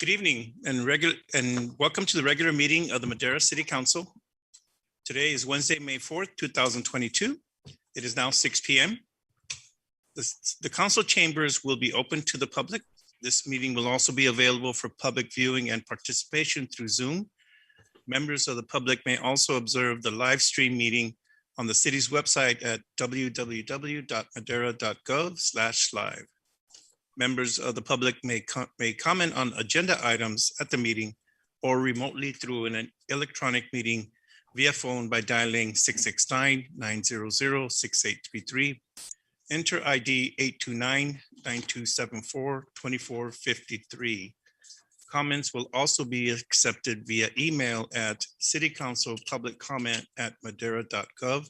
Good evening and welcome to the regular meeting of the Madera City Council. Today is Wednesday, May 4th, 2022. It is now 6 p.m. The council chambers will be open to the public. This meeting will also be available for public viewing and participation through Zoom. Members of the public may also observe the live stream meeting on the city's website at www.madera.gov/live. Members of the public may comment on agenda items at the meeting or remotely through an electronic meeting via phone by dialing 669-900-6833. Enter ID 829-9274-2453. Comments will also be accepted via email at citycouncilpubliccomment@madera.gov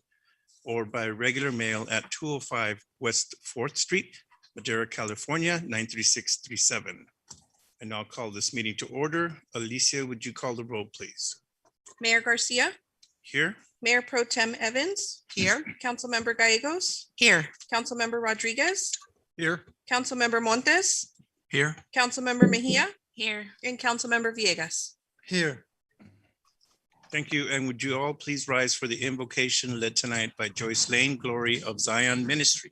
or by regular mail at 205 West 4th Street, Madera, California, 93637. And I'll call this meeting to order. Alicia, would you call the roll, please? Mayor Garcia. Here. Mayor Pro Tem Evans. Here. Councilmember Gallegos. Here. Councilmember Rodriguez. Here. Councilmember Montes. Here. Councilmember Mejia. Here. And Councilmember Villegas. Here. Thank you. And would you all please rise for the invocation led tonight by Joyce Lane, Glory of Zion Ministry.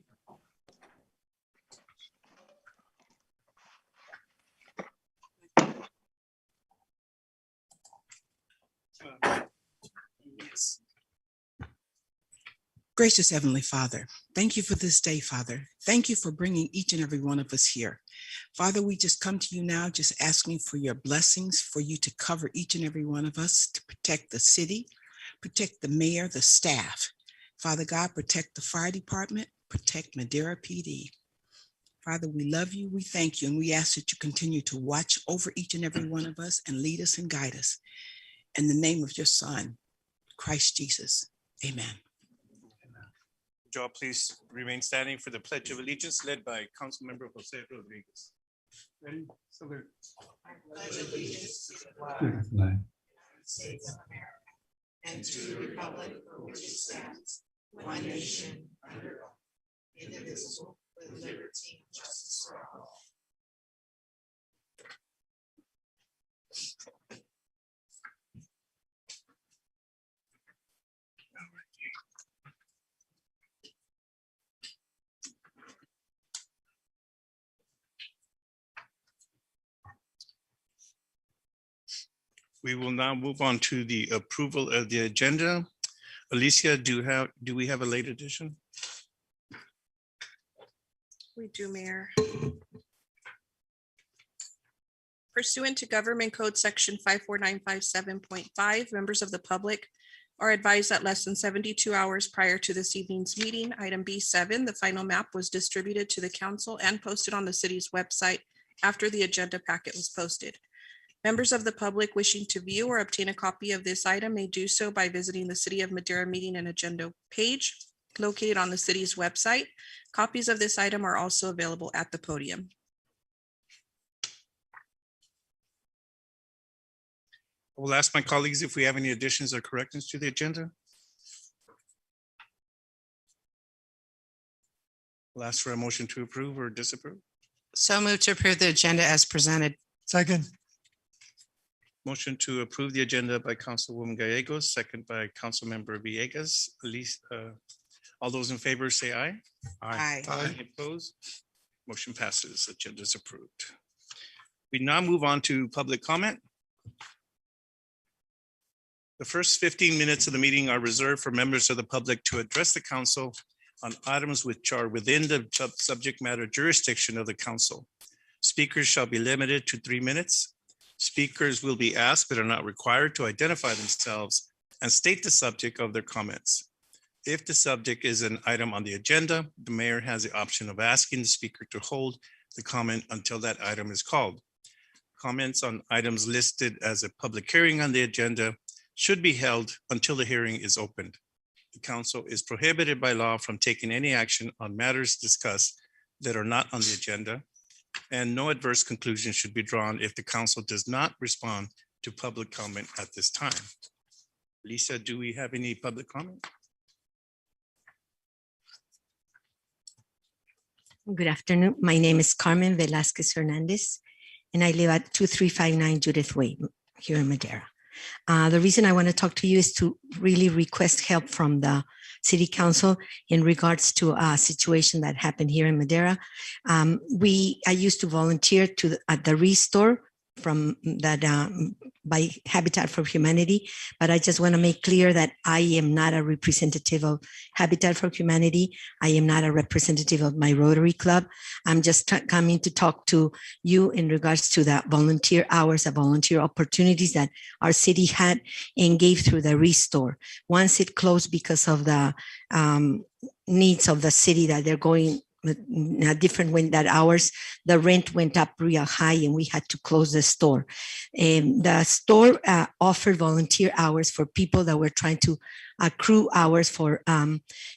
Gracious Heavenly Father, thank you for this day, Father. Thank you for bringing each and every one of us here. Father, we just come to you now just asking for your blessings, for you to cover each and every one of us, to protect the city, protect the mayor, the staff. Father God, protect the fire department, protect Madera PD. Father, we love you, we thank you, and we ask that you continue to watch over each and every one of us and lead us and guide us. In the name of your Son, Christ Jesus, amen. Would you all please remain standing for the Pledge of Allegiance led by Councilmember Jose Rodriguez. Ready? Salute. I pledge allegiance to the flag of the United States of America and to the republic for which it stands, one nation under God, indivisible, with liberty and justice for all. We will now move on to the approval of the agenda. Alicia, do we have a late edition? We do, Mayor. Pursuant to Government Code Section 54957.5, members of the public are advised that less than 72 hours prior to this evening's meeting, item B7, the final map was distributed to the council and posted on the city's website after the agenda packet was posted. Members of the public wishing to view or obtain a copy of this item may do so by visiting the City of Madera Meeting and Agenda page located on the city's website. Copies of this item are also available at the podium. I will ask my colleagues if we have any additions or corrections to the agenda. I'll ask for a motion to approve or disapprove. So moved to approve the agenda as presented. Second. Motion to approve the agenda by Councilwoman Gallegos, second by Councilmember Villegas. All those in favor say aye. Aye. Any opposed? Motion passes. Agenda is approved. We now move on to public comment. The first 15 minutes of the meeting are reserved for members of the public to address the council on items which are within the subject matter jurisdiction of the council. Speakers shall be limited to 3 minutes. Speakers will be asked but are not required to identify themselves and state the subject of their comments. If the subject is an item on the agenda, the mayor has the option of asking the speaker to hold the comment until that item is called. Comments on items listed as a public hearing on the agenda should be held until the hearing is opened. The council is prohibited by law from taking any action on matters discussed that are not on the agenda, and no adverse conclusion should be drawn if the council does not respond to public comment at this time. Lisa, do we have any public comment? Good afternoon. My name is Carmen Velasquez Hernandez, and I live at 2359 Judith Way here in Madera. The reason I want to talk to you is to really request help from the City Council in regards to a situation that happened here in Madera. I used to volunteer at the Restore from that by Habitat for Humanity, but I just want to make clear that I am not a representative of Habitat for Humanity. I am not a representative of my Rotary Club. I'm just coming to talk to you in regards to the volunteer hours, the volunteer opportunities that our city had and gave through the Restore. Once it closed because of the needs of the city that they're going a different way, that hours, the rent went up real high and we had to close the store. The store offered volunteer hours for people that were trying to accrue hours for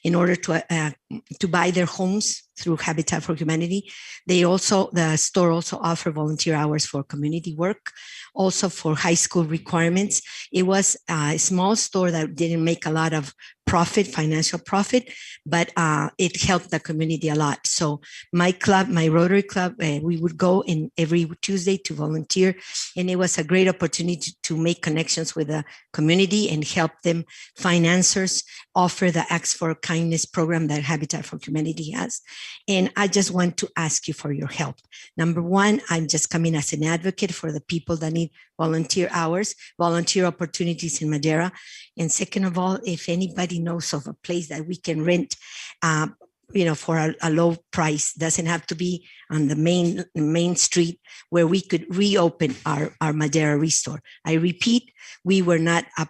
in order to buy their homes through Habitat for Humanity. The store also offered volunteer hours for community work, also for high school requirements. It was a small store that didn't make a lot of financial profit, but it helped the community a lot. So my club, my Rotary Club, we would go in every Tuesday to volunteer, and it was a great opportunity to make connections with the community and help them find answers, offer the Acts for Kindness program that Habitat for Humanity has. And I just want to ask you for your help. Number one, I'm just coming as an advocate for the people that need volunteer hours, volunteer opportunities in Madera. And second of all, if anybody knows of a place that we can rent, for a low price, doesn't have to be on the main street, where we could reopen our Madera Restore. I repeat, we were not a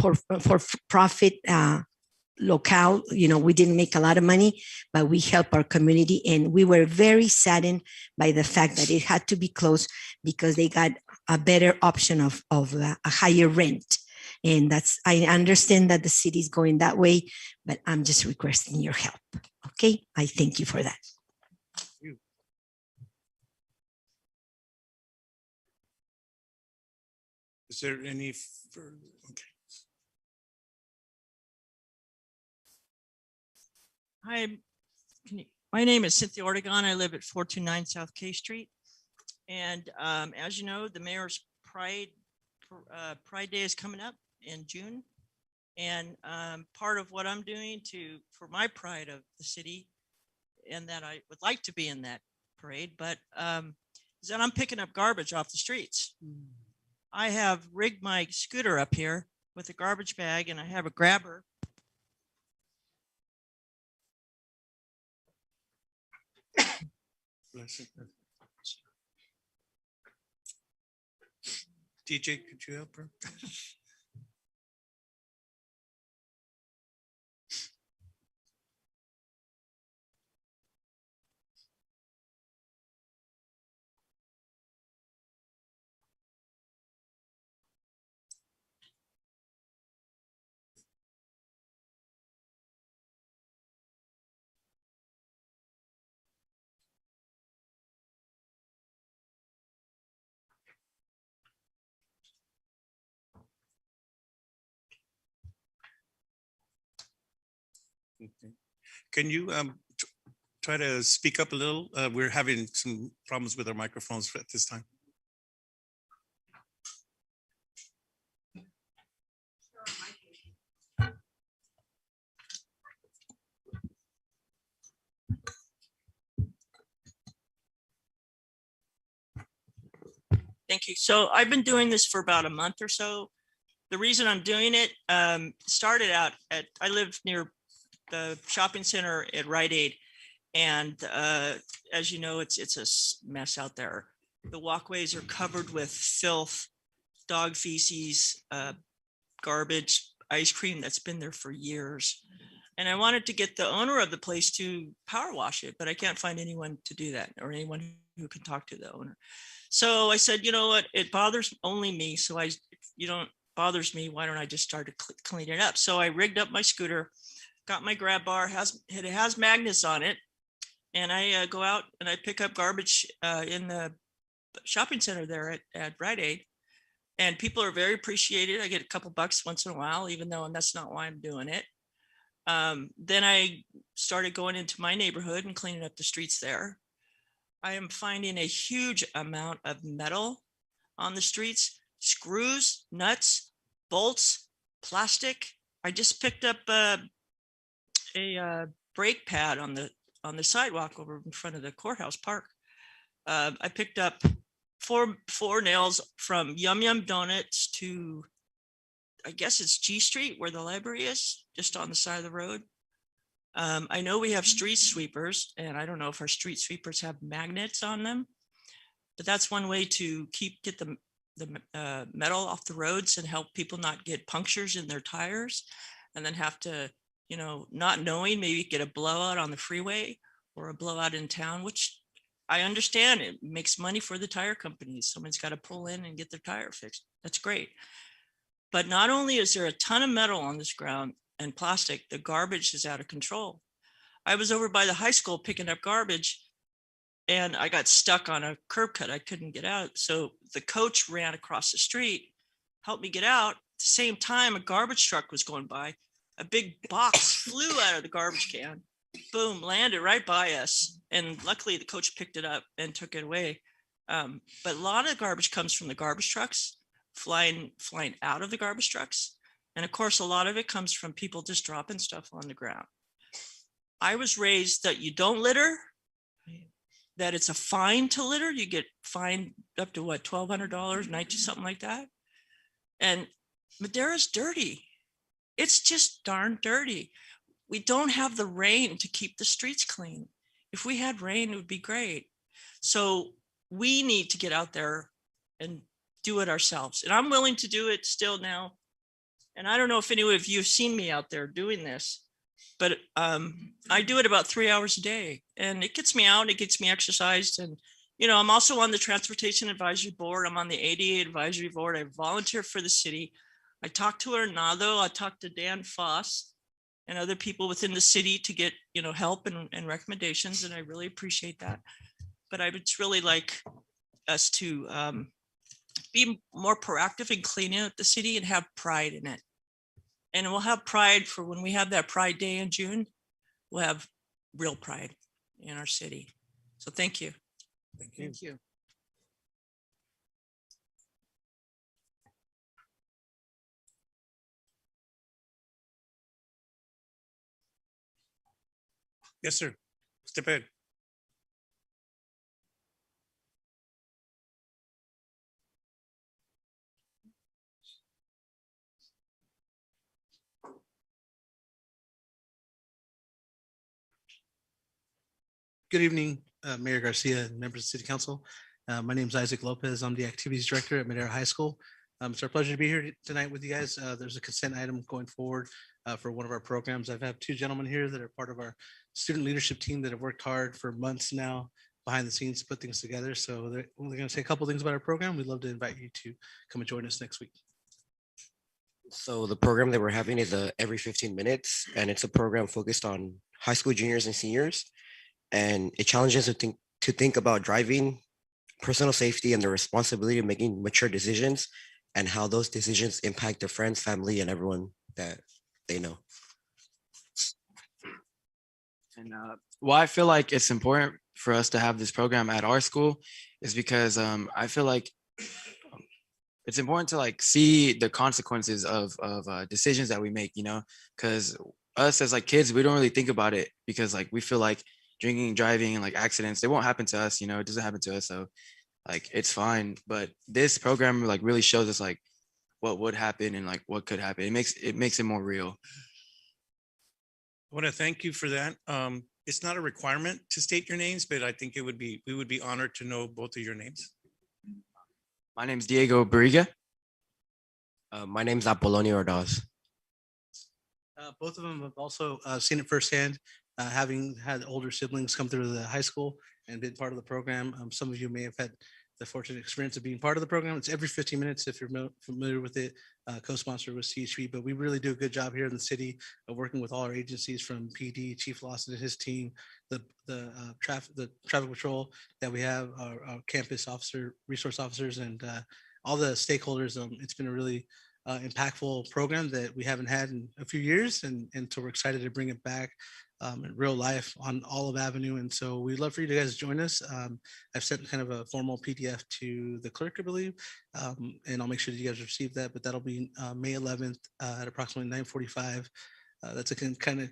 for profit locale. We didn't make a lot of money, but we help our community, and we were very saddened by the fact that it had to be closed because they got a better option of a higher rent. And I understand that the city is going that way, but I'm just requesting your help. Okay, I thank you for that. Is there any further? Okay. Hi, my name is Cynthia Ortegon. I live at 429 South K Street. And as you know, the mayor's Pride Day is coming up in June. And part of what I'm doing for my pride of the city, and that I would like to be in that parade, but is that I'm picking up garbage off the streets. I have rigged my scooter up here with a garbage bag, and I have a grabber. DJ, could you help her? Okay. Can you try to speak up a little? We're having some problems with our microphones at this time. Thank you. So I've been doing this for about a month or so. The reason I'm doing it started out I live near the shopping center at Rite Aid. And as you know, it's a mess out there. The walkways are covered with filth, dog feces, garbage, ice cream that's been there for years. And I wanted to get the owner of the place to power wash it, but I can't find anyone to do that, or anyone who can talk to the owner. So I said, you know what, it bothers only me. So bothers me, why don't I just start to clean it up? So I rigged up my scooter, got my grab bar, it has magnets on it. And I go out and I pick up garbage in the shopping center there at Rite Aid. And people are very appreciated. I get a couple bucks once in a while, even though that's not why I'm doing it. Then I started going into my neighborhood and cleaning up the streets there. I am finding a huge amount of metal on the streets, screws, nuts, bolts, plastic. I just picked up a brake pad on the sidewalk over in front of the courthouse park. I picked up four nails from Yum Yum Donuts to, I guess it's G Street where the library is, just on the side of the road. I know we have street sweepers, and I don't know if our street sweepers have magnets on them, but that's one way to get the metal off the roads and help people not get punctures in their tires, and then have to, not knowing, maybe get a blowout on the freeway or a blowout in town, which I understand it makes money for the tire companies. Someone's got to pull in and get their tire fixed. That's great. But not only is there a ton of metal on this ground and plastic, the garbage is out of control. I was over by the high school picking up garbage and I got stuck on a curb cut. I couldn't get out. So the coach ran across the street, helped me get out. At the same time, a garbage truck was going by. A big box flew out of the garbage can, boom, landed right by us. And luckily the coach picked it up and took it away. But a lot of the garbage comes from the garbage trucks flying out of the garbage trucks. And of course, a lot of it comes from people just dropping stuff on the ground. I was raised that you don't litter, that it's a fine to litter. You get fined up to what, $1,200, $1,900, something like that. And Madera's dirty. It's just darn dirty. We don't have the rain to keep the streets clean. If we had rain, it would be great. So we need to get out there and do it ourselves. And I'm willing to do it still now. And I don't know if any of you have seen me out there doing this, but I do it about 3 hours a day, and it gets me out, it gets me exercised. And, I'm also on the Transportation Advisory Board. I'm on the ADA Advisory Board. I volunteer for the city. I talked to Hernando. I talked to Dan Foss and other people within the city to get, help and recommendations. And I really appreciate that. But I would really like us to be more proactive in cleaning up the city and have pride in it. And we'll have pride for when we have that Pride Day in June. We'll have real pride in our city. So thank you. Thank you. Thank you. Yes, sir. Step ahead. Good evening, Mayor Garcia and members of the City Council. My name is Isaac Lopez. I'm the Activities Director at Madera High School. It's our pleasure to be here tonight with you guys. There's a consent item going forward for one of our programs. I've had two gentlemen here that are part of our student leadership team that have worked hard for months now behind the scenes to put things together. So they're going to say a couple things about our program. We'd love to invite you to come and join us next week. So the program that we're having is every 15 minutes, and it's a program focused on high school juniors and seniors. And it challenges us to think about driving, personal safety, and the responsibility of making mature decisions, and how those decisions impact their friends, family, and everyone that they know. And why I feel like it's important for us to have this program at our school is because I feel like it's important to see the consequences of decisions that we make, because us as kids, we don't really think about it because we feel like drinking, driving, and accidents, they won't happen to us, it doesn't happen to us. So it's fine. But this program really shows us what would happen and what could happen. It makes it more real. I want to thank you for that. It's not a requirement to state your names, but I think we would be honored to know both of your names. My name's Diego Barriga. My name's Apolonio Ordaz. Both of them have also seen it firsthand, having had older siblings come through the high school and been part of the program. Some of you may have had the fortunate experience of being part of the program. It's every 15 minutes if you're familiar with it, co-sponsored with CHP, but we really do a good job here in the city of working with all our agencies from PD, Chief Lawson and his team, the traffic patrol that we have, our campus officer, resource officers, and all the stakeholders. It's been a really impactful program that we haven't had in a few years. And so we're excited to bring it back in real life on Olive Avenue. And so we'd love for you to guys join us. I've sent kind of a formal PDF to the clerk, I believe, and I'll make sure that you guys receive that. But that'll be May 11th at approximately 9:45. That's a kind of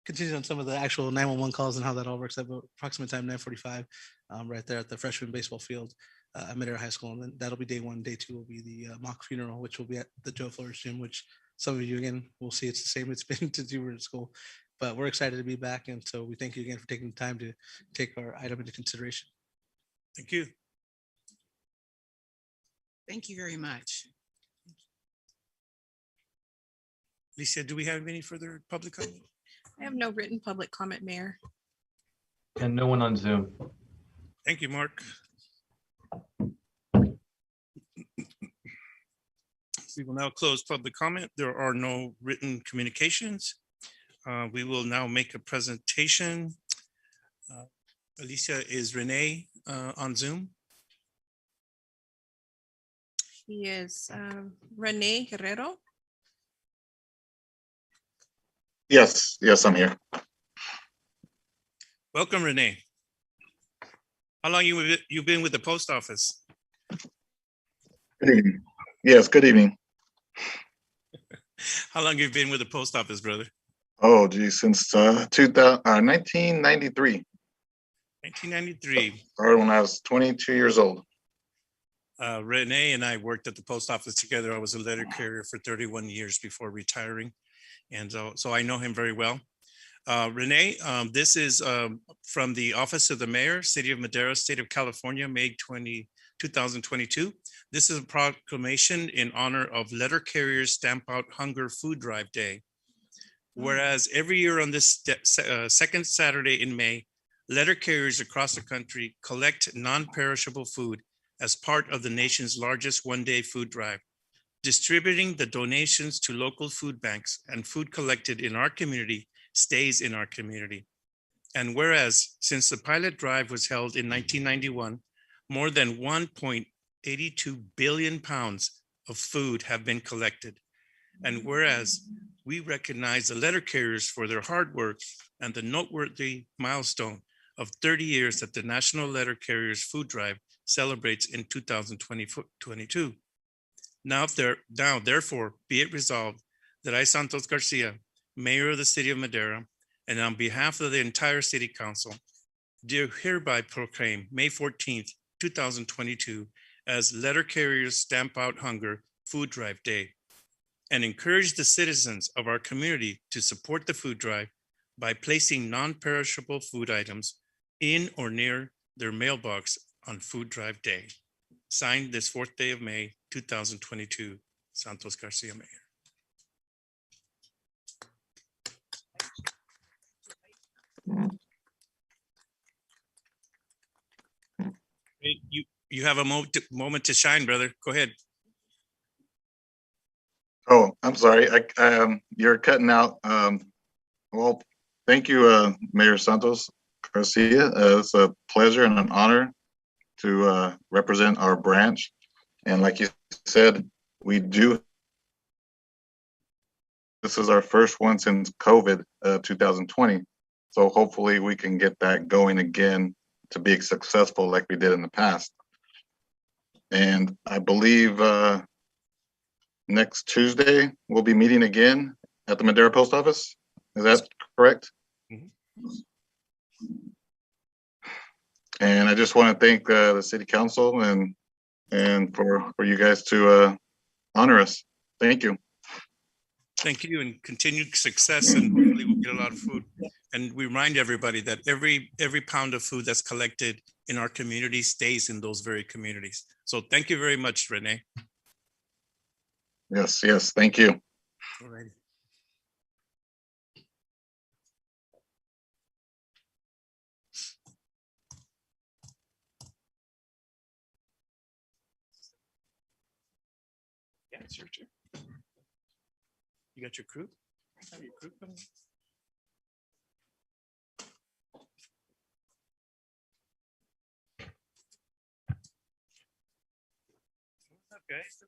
continues on some of the actual 911 calls and how that all works out. But approximate time 9:45, right there at the freshman baseball field at Madera High School. And then that'll be day one. Day two will be the mock funeral, which will be at the Joe Flores Gym, which some of you again will see it's the same it's been since you were in school. But we're excited to be back. And so we thank you again for taking the time to take our item into consideration. Thank you. Thank you very much. Alicia, do we have any further public comment? I have no written public comment, Mayor. And no one on Zoom. Thank you, Mark. We will now close public comment. There are no written communications. We will now make a presentation. Alicia, is Renee on Zoom? He is Renee Guerrero. Yes, I'm here. Welcome, Renee. How long you been with the post office? Good evening. Yes, good evening. How long you been with the post office, brother? Oh, geez, since 1993. 1993. Started when I was 22 years old. Renee and I worked at the post office together. I was a letter carrier for 31 years before retiring. And so I know him very well. Renee, this is from the Office of the Mayor, City of Madera, State of California, May 2022. This is a proclamation in honor of Letter Carriers Stamp Out Hunger Food Drive Day. Whereas every year on this second Saturday in May, letter carriers across the country collect non-perishable food as part of the nation's largest one-day food drive, distributing the donations to local food banks, and food collected in our community stays in our community. And whereas since the pilot drive was held in 1991, more than 1.82 billion pounds of food have been collected. And whereas we recognize the letter carriers for their hard work and the noteworthy milestone of 30 years that the National Letter Carriers Food Drive celebrates in 2022. Now, therefore, be it resolved that I, Santos Garcia, Mayor of the City of Madera, and on behalf of the entire City Council, do hereby proclaim May 14th, 2022 as Letter Carriers Stamp Out Hunger Food Drive Day, and encourage the citizens of our community to support the food drive by placing non-perishable food items in or near their mailbox on Food Drive Day. Signed this 4th day of May, 2022, Santos Garcia, Mayor. Hey, you have a moment to shine, brother. Go ahead. Oh, I'm sorry. You're cutting out. Well, thank you, Mayor Santos Garcia. It's a pleasure and an honor to represent our branch. And like you said, this is our first one since COVID 2020. So hopefully we can get that going again to be successful like we did in the past. And I believe next Tuesday we'll be meeting again at the Madera Post Office. Is that correct? Mm-hmm. And I just want to thank the City Council and for you guys to honor us. Thank you. Thank you, and continued success, and hopefully we'll get a lot of food. And we remind everybody that every pound of food that's collected in our community stays in those very communities. So thank you very much, Renee. Yes, thank you. All righty. Yeah, it's your turn. You got your crew? Have your crew coming? What's up, guys?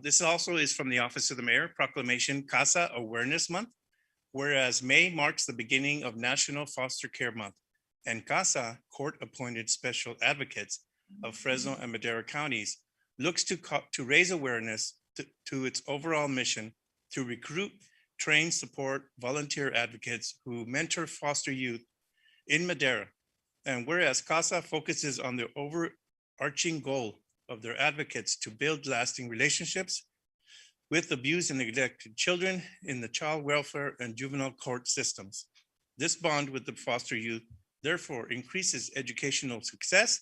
This also is from the Office of the Mayor, proclamation CASA Awareness Month. Whereas May marks the beginning of National Foster Care Month, and CASA, court-appointed special advocates of Fresno and Madera counties, looks to raise awareness to its overall mission to recruit, train, support volunteer advocates who mentor foster youth in Madera. And whereas CASA focuses on the overarching goal of their advocates to build lasting relationships with abused and neglected children in the child welfare and juvenile court systems. This bond with the foster youth therefore increases educational success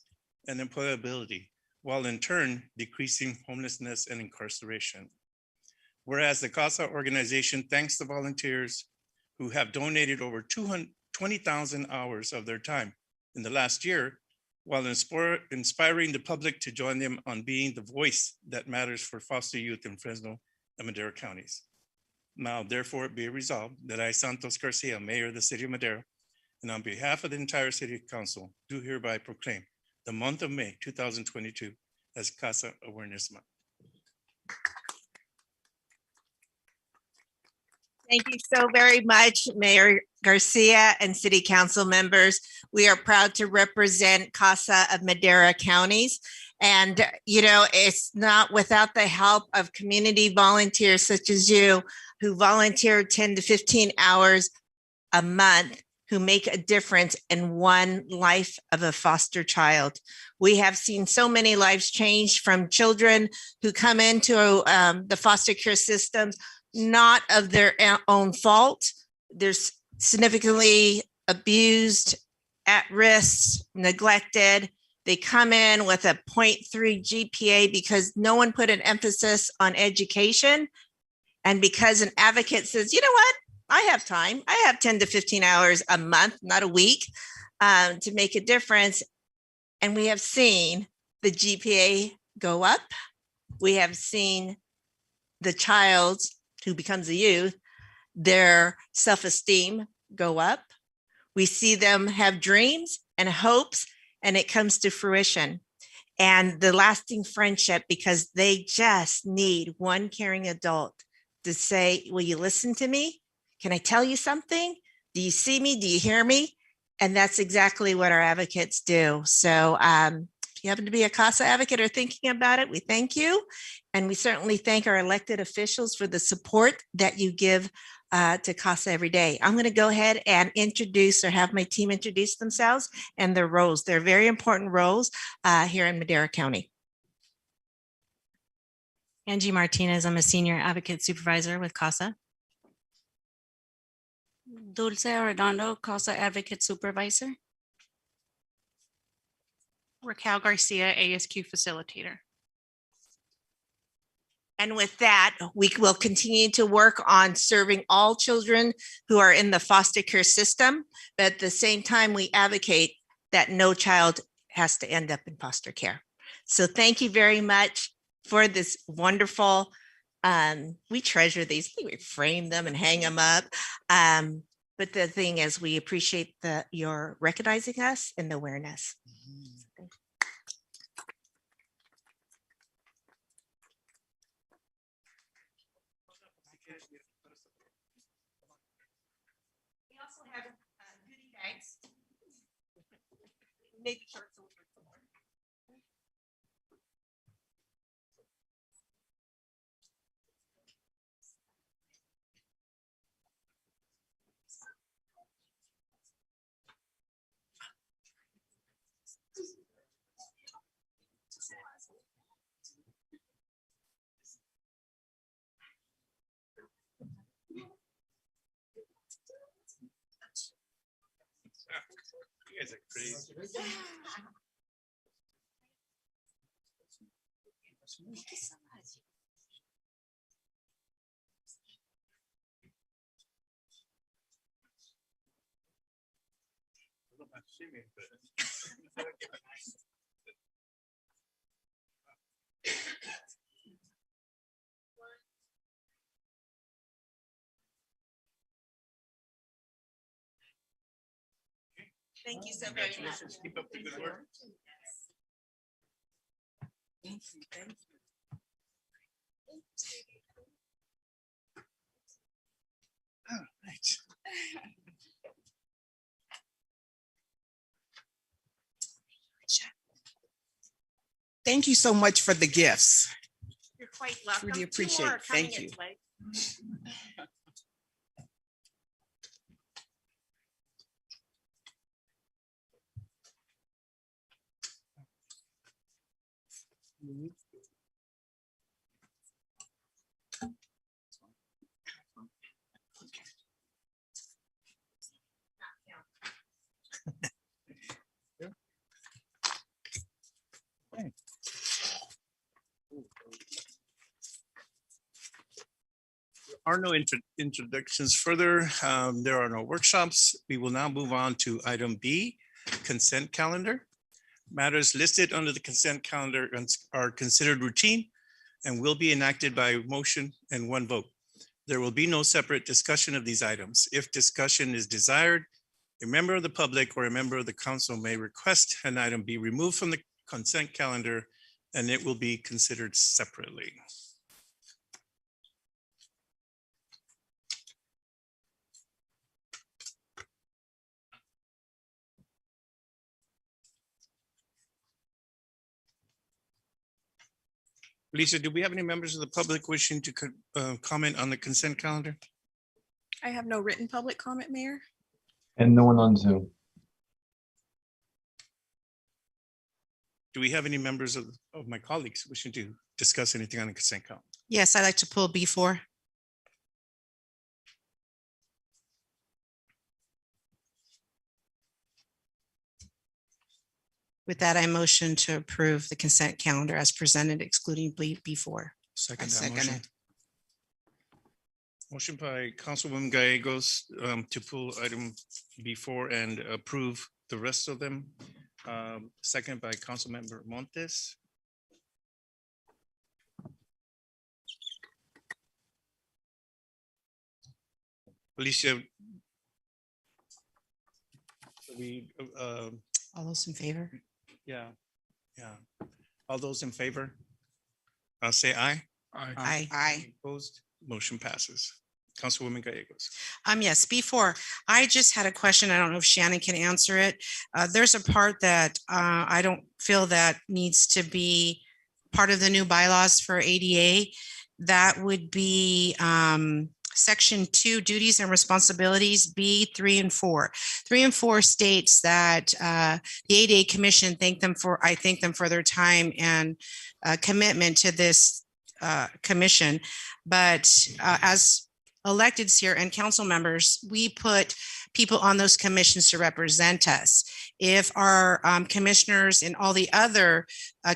and employability, while in turn decreasing homelessness and incarceration. Whereas the CASA organization thanks the volunteers who have donated over 20,000 hours of their time in the last year, while inspiring the public to join them on being the voice that matters for foster youth in Fresno and Madera counties. Now, therefore, it be resolved that I, Santos Garcia, Mayor of the City of Madera, and on behalf of the entire City Council, do hereby proclaim the month of May 2022 as CASA Awareness Month. Thank you so very much, Mayor Garcia and City Council members. We are proud to represent CASA of Madera counties. And, you know, it's not without the help of community volunteers such as you who volunteer 10 to 15 hours a month who make a difference in one life of a foster child. We have seen so many lives changed from children who come into the foster care systems, not of their own fault. They're significantly abused, at risk, neglected. They come in with a 0.3 GPA because no one put an emphasis on education. And because an advocate says, you know what, I have time. I have 10 to 15 hours a month, not a week, to make a difference. And we have seen the GPA go up. We have seen the child who becomes a youth, their self-esteem go up. We see them have dreams and hopes, and it comes to fruition. And the lasting friendship, because they just need one caring adult to say, will you listen to me? Can I tell you something? Do you see me? Do you hear me? And that's exactly what our advocates do. So if you happen to be a CASA advocate or thinking about it, we thank you. And we certainly thank our elected officials for the support that you give to CASA every day. I'm going to go ahead and introduce or have my team introduce themselves and their roles. They're very important roles here in Madera County. Angie Martinez, I'm a senior advocate supervisor with CASA. Dulce Arredondo, CASA advocate supervisor. Raquel Garcia, ASQ facilitator. And with that, we will continue to work on serving all children who are in the foster care system. But at the same time, we advocate that no child has to end up in foster care. So thank you very much for this wonderful, we treasure these, we frame them and hang them up. But the thing is, we appreciate your recognizing us and the awareness. We also have goodie bags. Maybe shorts. You guys are crazy. Thank you so very much. Keep up the good work. Thank you. Thank you so much for the gifts. You're quite welcome. Truly Two appreciate more it. are coming Thank you. its way. Are no introductions further. There are no workshops. We will now move on to item B, consent calendar. Matters listed under the consent calendar are considered routine and will be enacted by motion and one vote. There will be no separate discussion of these items. If discussion is desired, a member of the public or a member of the council may request an item be removed from the consent calendar and it will be considered separately. Lisa, do we have any members of the public wishing to comment on the consent calendar? I have no written public comment, Mayor. And no one on Zoom. Do we have any members of my colleagues wishing to discuss anything on the consent calendar? Yes, I'd like to pull B4. With that, I motion to approve the consent calendar as presented, excluding B4. Second that second motion. it. Motion by Councilwoman Gallegos to pull item B4 and approve the rest of them. Second by Councilmember Montes. Alicia. We, All those in favor? yeah. All those in favor? Say aye. Aye. Aye. Opposed, motion passes. Councilwoman Gallegos. Yes, before, I just had a question. I don't know if Shannon can answer it. There's a part that I don't feel that needs to be part of the new bylaws for ADA. That would be Section 2, duties and responsibilities, B, 3 and 4. 3 and 4 states that the ADA Commission I thank them for their time and commitment to this commission. But as electeds here and council members, we put people on those commissions to represent us. If our commissioners in all the other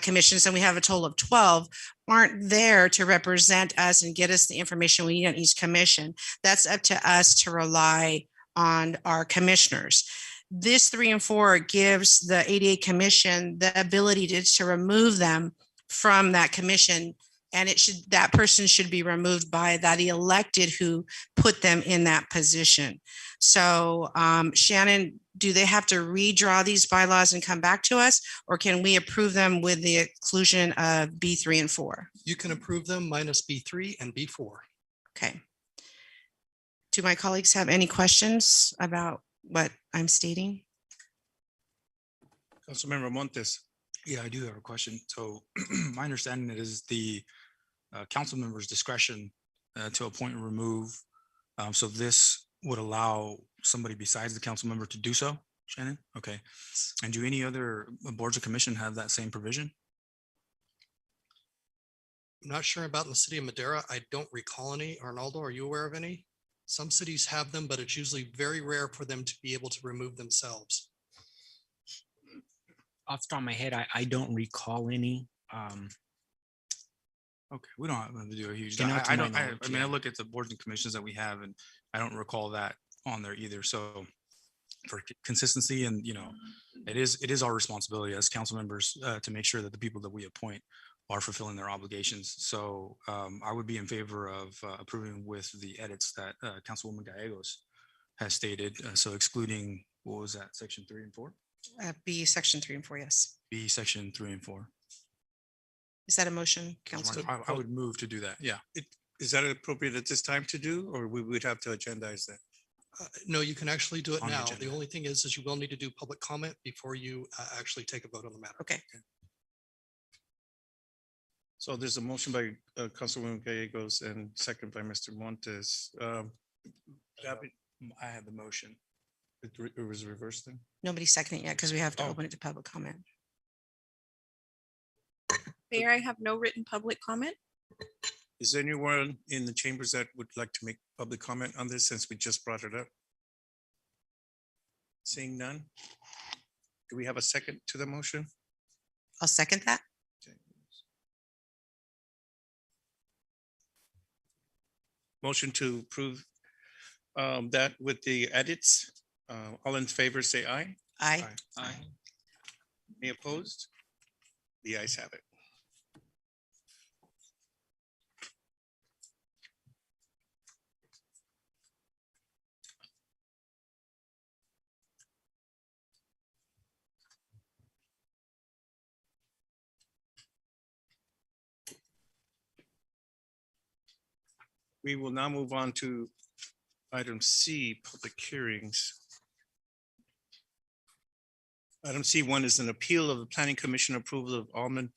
commissions, and we have a total of 12, aren't there to represent us and get us the information we need on each commission, that's up to us to rely on our commissioners. This 3 and 4 gives the ADA Commission the ability to remove them from that commission. And that person should be removed by that elected who put them in that position. So Shannon, do they have to redraw these bylaws and come back to us, or can we approve them with the exclusion of B3 and 4? You can approve them minus B3 and B4. Okay. Do my colleagues have any questions about what I'm stating? Councilmember Montes. Yeah, I do have a question. So my understanding is the council member's discretion to appoint and remove. So this would allow somebody besides the council member to do so, Shannon? Okay. And do any other boards of commission have that same provision? I'm not sure about in the city of Madera. I don't recall any. Arnaldo, are you aware of any? Some cities have them, but it's usually very rare for them to be able to remove themselves. Off the top of my head, I don't recall any. Okay, we don't have to do a huge. And not to I my don't. I knowledge, mean, I yeah. look at the boards and commissions that we have, and I don't recall that on there either. So, for consistency, and it is our responsibility as council members to make sure that the people that we appoint are fulfilling their obligations. So, I would be in favor of approving with the edits that Councilwoman Gallegos has stated. So, excluding what was that, section 3 and 4? B, section 3 and 4, yes. B, section 3 and 4. Is that a motion, Council? I would move to do that. Yeah. Is that appropriate at this time to do, or we would have to agendize that? No, you can actually do it On the now. agenda. The only thing is you will need to do public comment before you actually take a vote on the matter. Okay. So there's a motion by Councilwoman Gallegos and second by Mr. Montes. I had the motion. It was reversed then? Nobody's seconding yet because we have to Oh. open it to public comment. Mayor, I have no written public comment. Is there anyone in the chambers that would like to make public comment on this since we just brought it up? Seeing none? Do we have a second to the motion? I'll second that. Motion to approve that with the edits. All in favor, say aye. Aye. Aye. Any opposed? The ayes have it. We will now move on to item C, public hearings. Item C1 is an appeal of the Planning Commission approval of Almond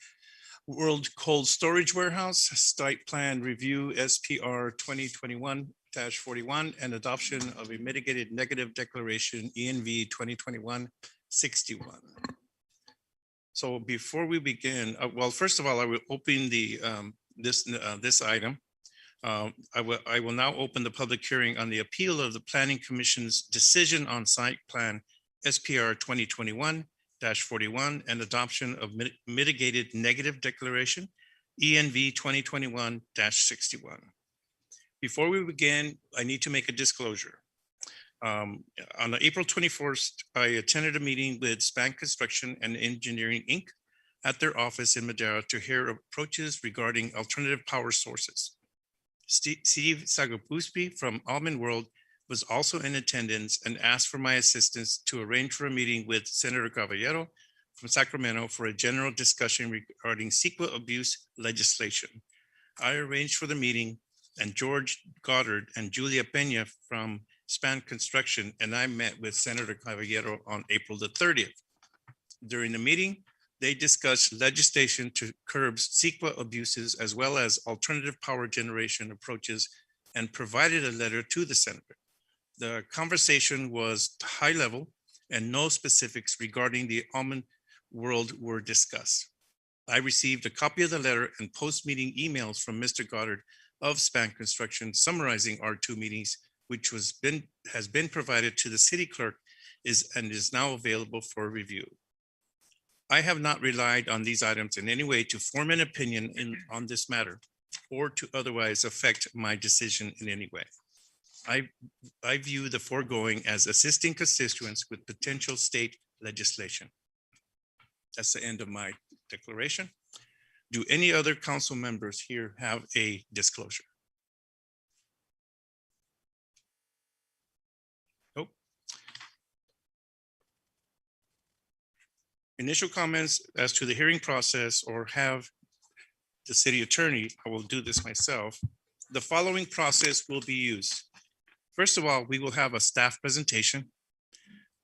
World Cold Storage Warehouse Site Plan Review SPR 2021-41 and adoption of a mitigated negative declaration ENV 2021-61. So before we begin, well, first of all, I will open the this item. I will now open the public hearing on the appeal of the Planning Commission's decision on site plan SPR 2021-41 and adoption of mitigated negative declaration ENV 2021-61. Before we begin, I need to make a disclosure. On April 21st, I attended a meeting with Span Construction and Engineering, Inc. at their office in Madera to hear approaches regarding alternative power sources. Steve Sagapuspi from Almond World was also in attendance and asked for my assistance to arrange for a meeting with Senator Caballero from Sacramento for a general discussion regarding CEQA abuse legislation. I arranged for the meeting, and George Goddard and Julia Pena from Span Construction and I met with Senator Caballero on April the 30th. During the meeting, they discussed legislation to curb CEQA abuses as well as alternative power generation approaches and provided a letter to the senator. The conversation was high level and no specifics regarding the Almond World were discussed. I received a copy of the letter and post-meeting emails from Mr. Goddard of Span Construction summarizing our two meetings, which has been provided to the city clerk and is now available for review. I have not relied on these items in any way to form an opinion on this matter or to otherwise affect my decision in any way. I view the foregoing as assisting constituents with potential state legislation. That's the end of my declaration. Do any other council members here have a disclosure? Nope. Initial comments as to the hearing process or have the city attorney, I will do this myself. The following process will be used. First of all, we will have a staff presentation.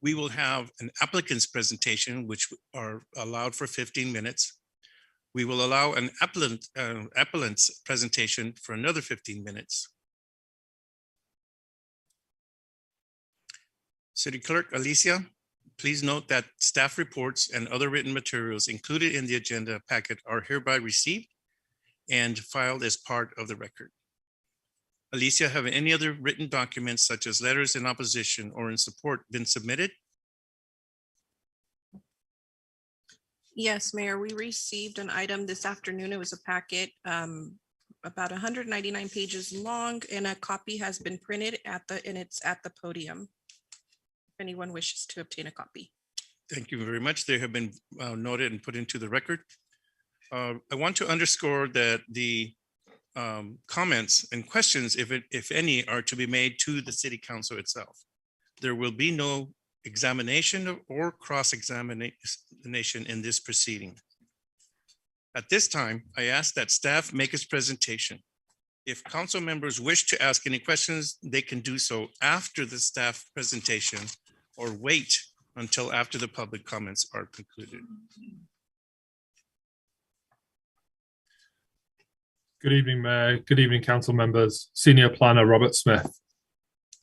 We will have an applicant's presentation, which are allowed for 15 minutes. We will allow an appellant's presentation for another 15 minutes. City Clerk Alicia, please note that staff reports and other written materials included in the agenda packet are hereby received and filed as part of the record. Alicia, have any other written documents such as letters in opposition or in support been submitted? Yes, Mayor, we received an item this afternoon. It was a packet about 199 pages long, and a copy has been printed and it's at the podium. If anyone wishes to obtain a copy. Thank you very much. They have been noted and put into the record. I want to underscore that the comments and questions, if any, are to be made to the city council itself. There will be no examination or cross-examination in this proceeding. At this time, I ask that staff make its presentation. If council members wish to ask any questions, they can do so after the staff presentation or wait until after the public comments are concluded. Good evening, Mayor. Good evening, council members. Senior Planner Robert Smith.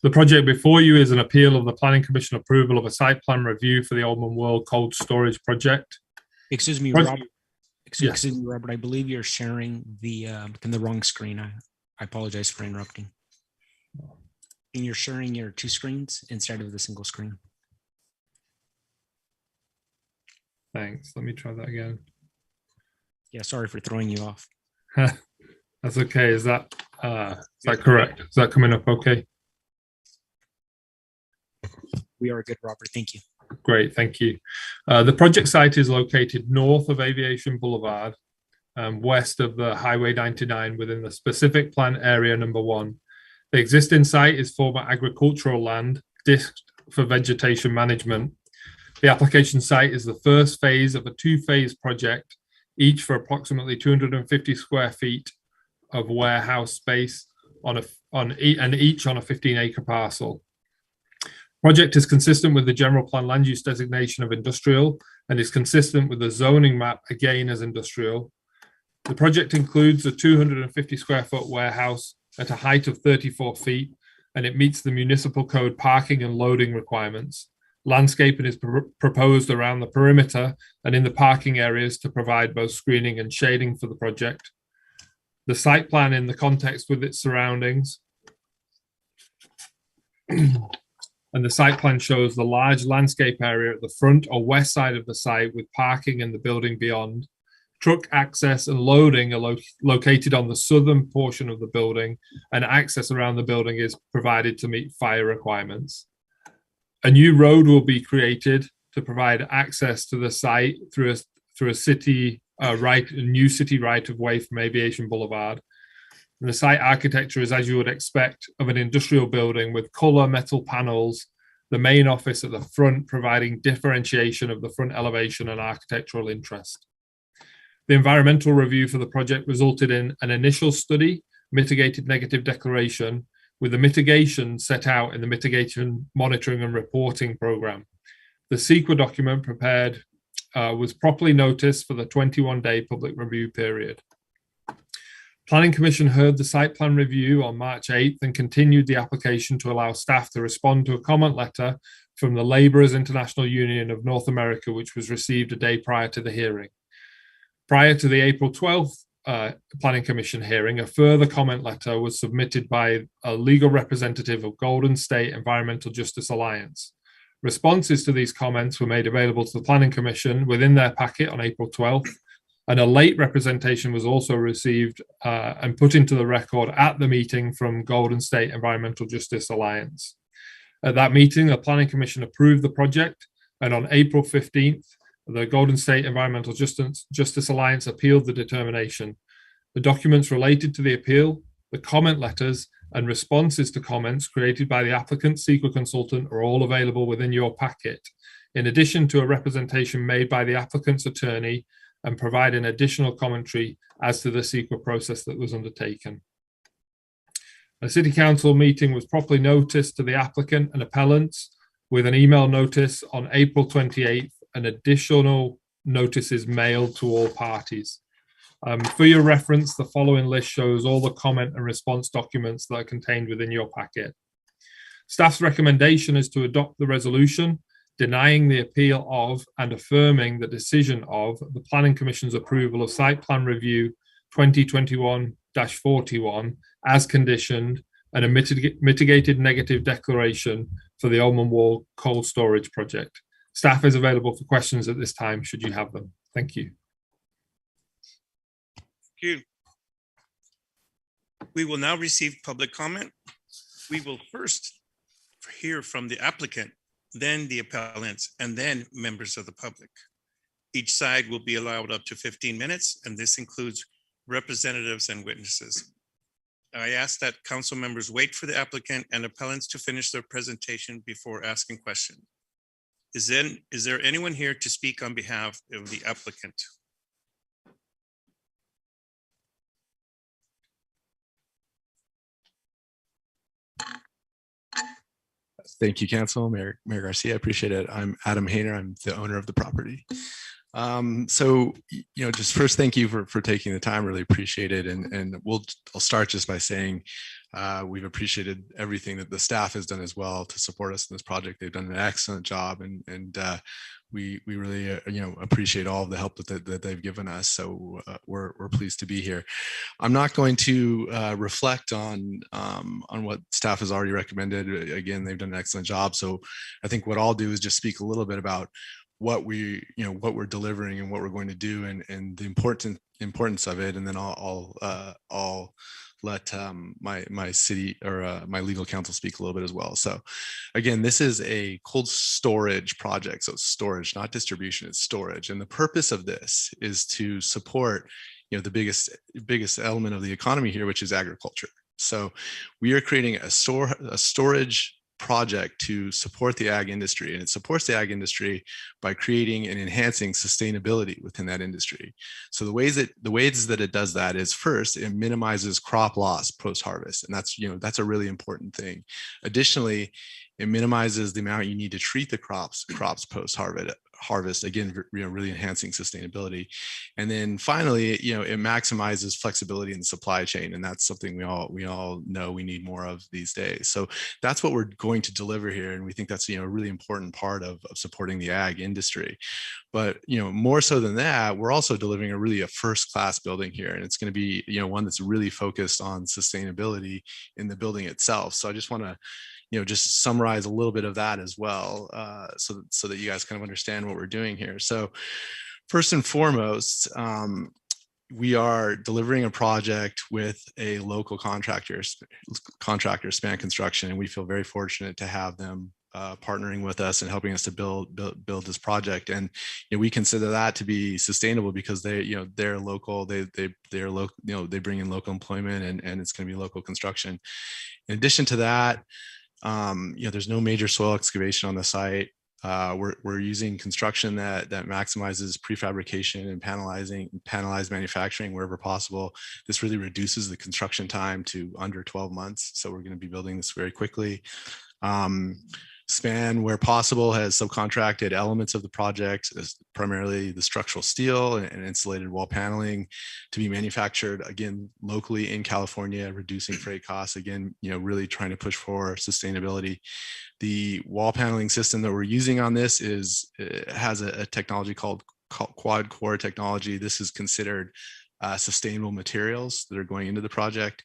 The project before you is an appeal of the Planning Commission approval of a site plan review for the Oldham World Cold Storage Project. Excuse me, Project- Robert. Yes. Excuse me, Robert. I believe you're sharing the wrong screen. I apologize for interrupting. And you're sharing your two screens instead of the single screen. Thanks. Let me try that again. Yeah, sorry for throwing you off. That's okay. Is that correct? Is that coming up okay? We are good, Robert. Thank you. Great, thank you. The project site is located north of Aviation Boulevard, west of the Highway 99 within the specific plan area number 1. The existing site is former agricultural land, disked for vegetation management. The application site is the first phase of a 2-phase project, each for approximately 250 square feet of warehouse space each on a 15-acre parcel. Project is consistent with the general plan land use designation of industrial and is consistent with the zoning map again as industrial. The project includes a 250 square foot warehouse at a height of 34 feet, and it meets the municipal code parking and loading requirements. Landscaping is proposed around the perimeter and in the parking areas to provide both screening and shading for the project. The site plan in the context with its surroundings and the site plan shows the large landscape area at the front or west side of the site with parking and the building beyond. Truck access and loading are located on the southern portion of the building, and access around the building is provided to meet fire requirements. A new road will be created to provide access to the site through a new city right of way from Aviation Boulevard. And the site architecture is, as you would expect, of an industrial building with color metal panels, the main office at the front providing differentiation of the front elevation and architectural interest. The environmental review for the project resulted in an initial study, mitigated negative declaration, with the mitigation set out in the mitigation monitoring and reporting program. The CEQA document prepared was properly noticed for the 21-day public review period. Planning Commission heard the site plan review on March 8th and continued the application to allow staff to respond to a comment letter from the Labourers International Union of North America, which was received a day prior to the hearing. Prior to the April 12th Planning Commission hearing, a further comment letter was submitted by a legal representative of Golden State Environmental Justice Alliance. Responses to these comments were made available to the Planning Commission within their packet on April 12th, and a late representation was also received and put into the record at the meeting from Golden State Environmental Justice Alliance. At that meeting, the Planning Commission approved the project, and on April 15th, the Golden State Environmental Justice Alliance appealed the determination. The documents related to the appeal, the comment letters, and responses to comments created by the applicant CEQA consultant are all available within your packet, in addition to a representation made by the applicant's attorney and provide an additional commentary as to the CEQA process that was undertaken. A City Council meeting was properly noticed to the applicant and appellants with an email notice on April 28th and additional notices mailed to all parties. For your reference, the following list shows all the comment and response documents that are contained within your packet. Staff's recommendation is to adopt the resolution denying the appeal of and affirming the decision of the Planning Commission's approval of Site Plan Review 2021-41 as conditioned and a mitigated negative declaration for the Oldham Wall Cold Storage Project. Staff is available for questions at this time, should you have them. Thank you. Thank you. We will now receive public comment. We will first hear from the applicant, then the appellants, and then members of the public. Each side will be allowed up to 15 minutes, and this includes representatives and witnesses. I ask that council members wait for the applicant and appellants to finish their presentation before asking questions. Is there anyone here to speak on behalf of the applicant? Thank you, Council. Mayor Garcia, appreciate it. I'm Adam Hayner. I'm the owner of the property. Just first, thank you for taking the time. Really appreciate it. And I'll start just by saying we've appreciated everything that the staff has done as well to support us in this project. They've done an excellent job, and we really appreciate all of the help that they've given us. So we're pleased to be here. I'm not going to reflect on what staff has already recommended. Again, they've done an excellent job. So I think what I'll do is just speak a little bit about what we're delivering and what we're going to do, and the importance of it, and then I'll let my city or my legal counsel speak a little bit as well. So again, this is a cold storage project. So it's storage, not distribution, it's storage. And the purpose of this is to support, the biggest element of the economy here, which is agriculture. So we are creating a storage project to support the ag industry, and it supports the ag industry by creating and enhancing sustainability within that industry. So the ways that it does that is, first, it minimizes crop loss post-harvest, and that's a really important thing. Additionally, it minimizes the amount you need to treat the crops post-harvest, again, really enhancing sustainability. And then finally, it maximizes flexibility in the supply chain, and that's something we all know we need more of these days. So that's what we're going to deliver here, and we think that's a really important part of supporting the ag industry. But more so than that, we're also delivering a first-class building here, and it's going to be one that's really focused on sustainability in the building itself. So I just want to just summarize a little bit of that as well, so that you guys kind of understand what we're doing here. So first and foremost, we are delivering a project with a local contractor, Span Construction, and we feel very fortunate to have them partnering with us and helping us to build this project. And we consider that to be sustainable because they're local, they're local, they bring in local employment, and it's going to be local construction. In addition to that, there's no major soil excavation on the site. We're using construction that maximizes prefabrication and panelized manufacturing wherever possible. This really reduces the construction time to under 12 months. So we're going to be building this very quickly. Span, where possible, has subcontracted elements of the project, primarily the structural steel and insulated wall paneling, to be manufactured, again, locally in California, reducing freight costs, again, really trying to push for sustainability. The wall paneling system that we're using on this has a technology called quad core technology. This is considered sustainable materials that are going into the project.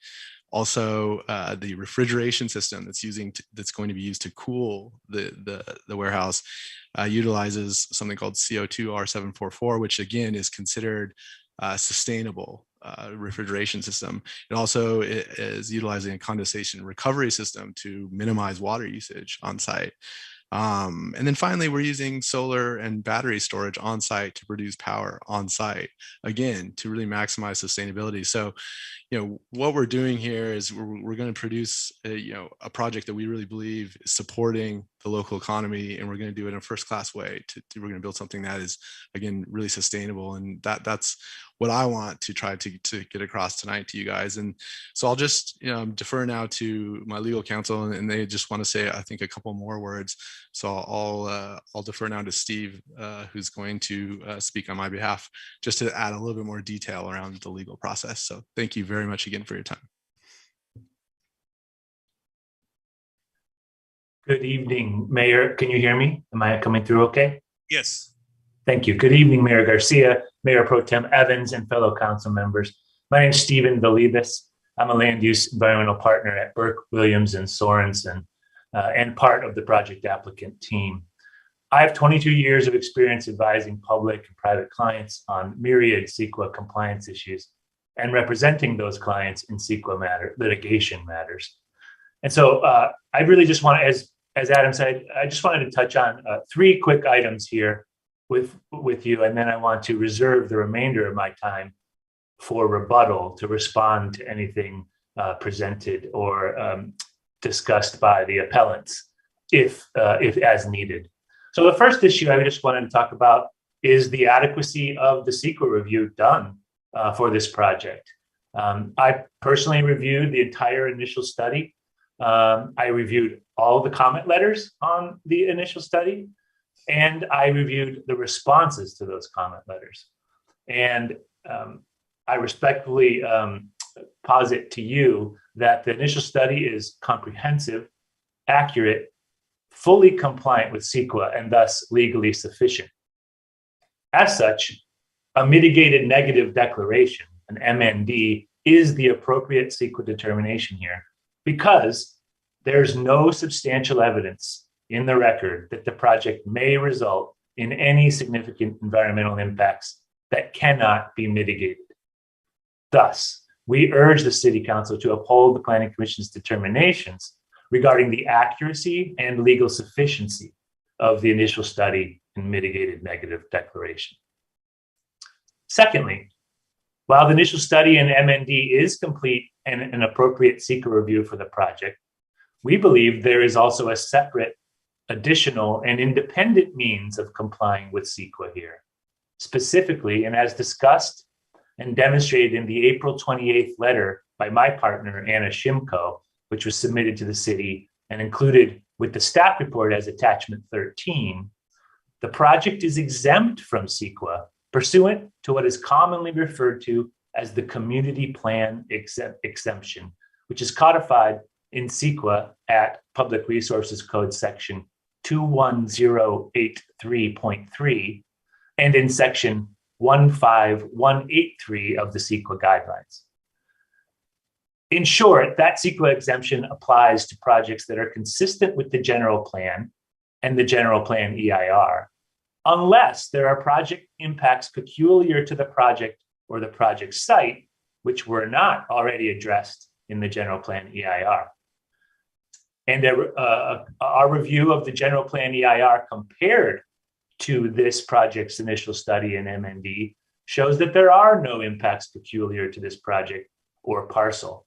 Also, the refrigeration system that's going to be used to cool the warehouse utilizes something called CO2 R744, which again is considered sustainable refrigeration system. It also is utilizing a condensation recovery system to minimize water usage on site. And then finally, we're using solar and battery storage on site to produce power on site, again, to really maximize sustainability. So, what we're doing here is we're going to produce a project that we really believe is supporting the local economy, and we're going to do it in a first-class way. We're going to build something that is, again, really sustainable, and that's what I want to try to get across tonight to you guys. And so I'll just defer now to my legal counsel, and they just want to say, I think, a couple more words. So I'll defer now to Steve, who's going to speak on my behalf, just to add a little bit more detail around the legal process. So thank you very much again for your time. Good evening, Mayor. Can you hear me? Am I coming through okay? Yes. Thank you. Good evening, Mayor Garcia, Mayor Pro Tem Evans, and fellow council members. My name is Stephen Valibas. I'm a land use environmental partner at Burke, Williams, and Sorensen, and part of the project applicant team. I have 22 years of experience advising public and private clients on myriad CEQA compliance issues and representing those clients in CEQA litigation matters. And so I really just want to, as Adam said, I just wanted to touch on 3 quick items here with you, and then I want to reserve the remainder of my time for rebuttal to respond to anything presented or discussed by the appellants, if as needed. So the first issue I just wanted to talk about is the adequacy of the CEQA review done for this project. I personally reviewed the entire initial study. I reviewed all the comment letters on the initial study. And I reviewed the responses to those comment letters. And I respectfully posit to you that the initial study is comprehensive, accurate, fully compliant with CEQA, and thus legally sufficient. As such, a mitigated negative declaration, an MND, is the appropriate CEQA determination here because there's no substantial evidence in the record that the project may result in any significant environmental impacts that cannot be mitigated. Thus, we urge the City Council to uphold the Planning Commission's determinations regarding the accuracy and legal sufficiency of the initial study and mitigated negative declaration. Secondly, while the initial study and MND is complete and an appropriate CEQA review for the project, we believe there is also a separate, additional, and independent means of complying with CEQA here. Specifically, and as discussed and demonstrated in the April 28th letter by my partner, Anna Shimko, which was submitted to the city and included with the staff report as attachment 13, the project is exempt from CEQA pursuant to what is commonly referred to as the community plan exemption, which is codified in CEQA at Public Resources Code section 21083.3 and in section 15183 of the CEQA guidelines. In short, that CEQA exemption applies to projects that are consistent with the general plan and the general plan EIR, unless there are project impacts peculiar to the project or the project site, which were not already addressed in the general plan EIR. And our review of the general plan EIR compared to this project's initial study in MND shows that there are no impacts peculiar to this project or parcel.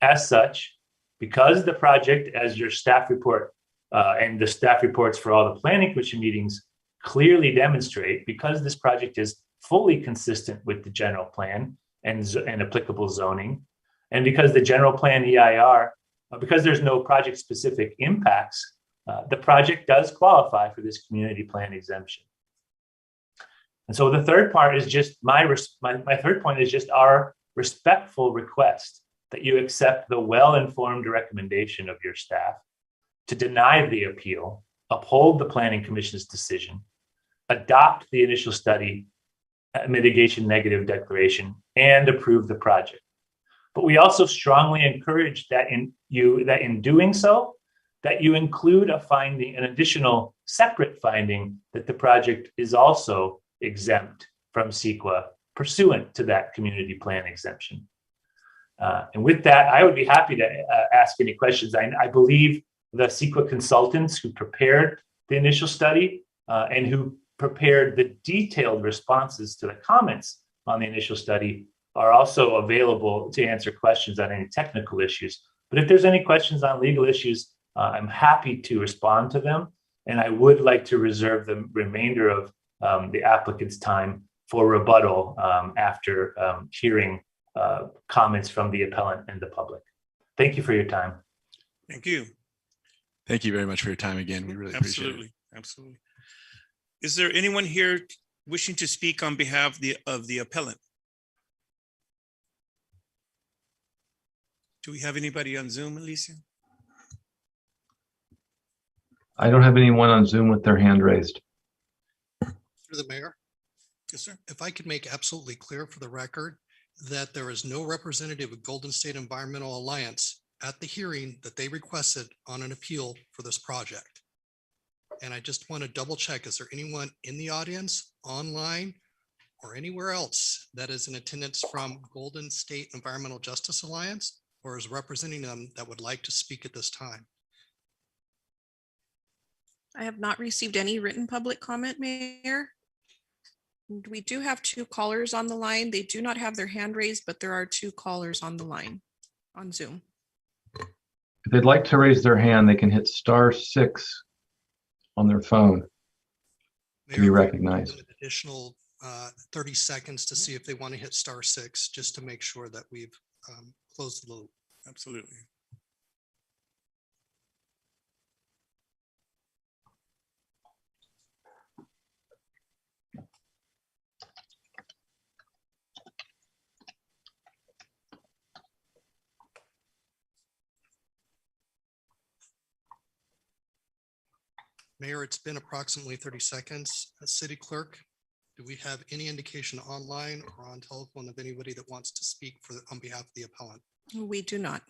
As such, because the project, as your staff report and the staff reports for all the Planning Commission meetings clearly demonstrate, because this project is fully consistent with the general plan and applicable zoning, and because the general plan EIR, because there's no project-specific impacts, the project does qualify for this community plan exemption. And so the third part is just my third point is just our respectful request that you accept the well-informed recommendation of your staff to deny the appeal, uphold the Planning Commission's decision, adopt the initial study mitigation negative declaration, and approve the project. But we also strongly encourage that in doing so, that you include a finding, an additional separate finding that the project is also exempt from CEQA pursuant to that community plan exemption. And with that, I would be happy to ask any questions. I believe the CEQA consultants who prepared the initial study and who prepared the detailed responses to the comments on the initial study are also available to answer questions on any technical issues. But if there's any questions on legal issues, I'm happy to respond to them. And I would like to reserve the remainder of the applicant's time for rebuttal after hearing comments from the appellant and the public. Thank you for your time. Thank you. Thank you very much for your time again. We really appreciate it. Absolutely. Is there anyone here wishing to speak on behalf of the appellant? Do we have anybody on Zoom, Alicia? I don't have anyone on Zoom with their hand raised. Through the mayor. Yes, sir. If I could make absolutely clear for the record that there is no representative of Golden State Environmental Alliance at the hearing that they requested on an appeal for this project. And I just want to double check, is there anyone in the audience, online, or anywhere else that is in attendance from Golden State Environmental Justice Alliance or is representing them that would like to speak at this time? I have not received any written public comment, Mayor. We do have two callers on the line. They do not have their hand raised, but there are two callers on the line on Zoom. If they'd like to raise their hand, they can hit *6 on their phone to be recognized. Additional 30 seconds to see if they want to hit *6 just to make sure that we've closed the loop. Absolutely. Mayor, it's been approximately 30 seconds. City Clerk, do we have any indication online or on telephone of anybody that wants to speak on behalf of the appellant? We do not.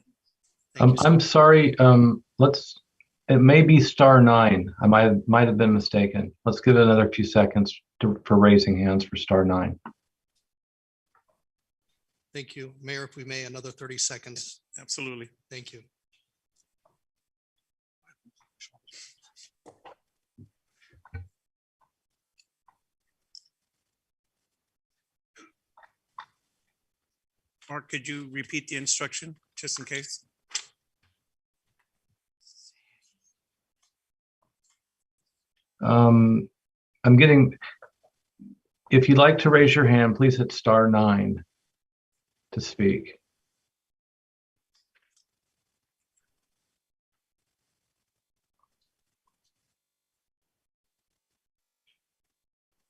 I'm sorry. It may be *9. I might have been mistaken. Let's give it another few seconds for raising hands for *9. Thank you. Mayor, if we may, another 30 seconds. Absolutely. Thank you. Mark, could you repeat the instruction just in case? I'm getting, if you'd like to raise your hand, please hit *9 to speak.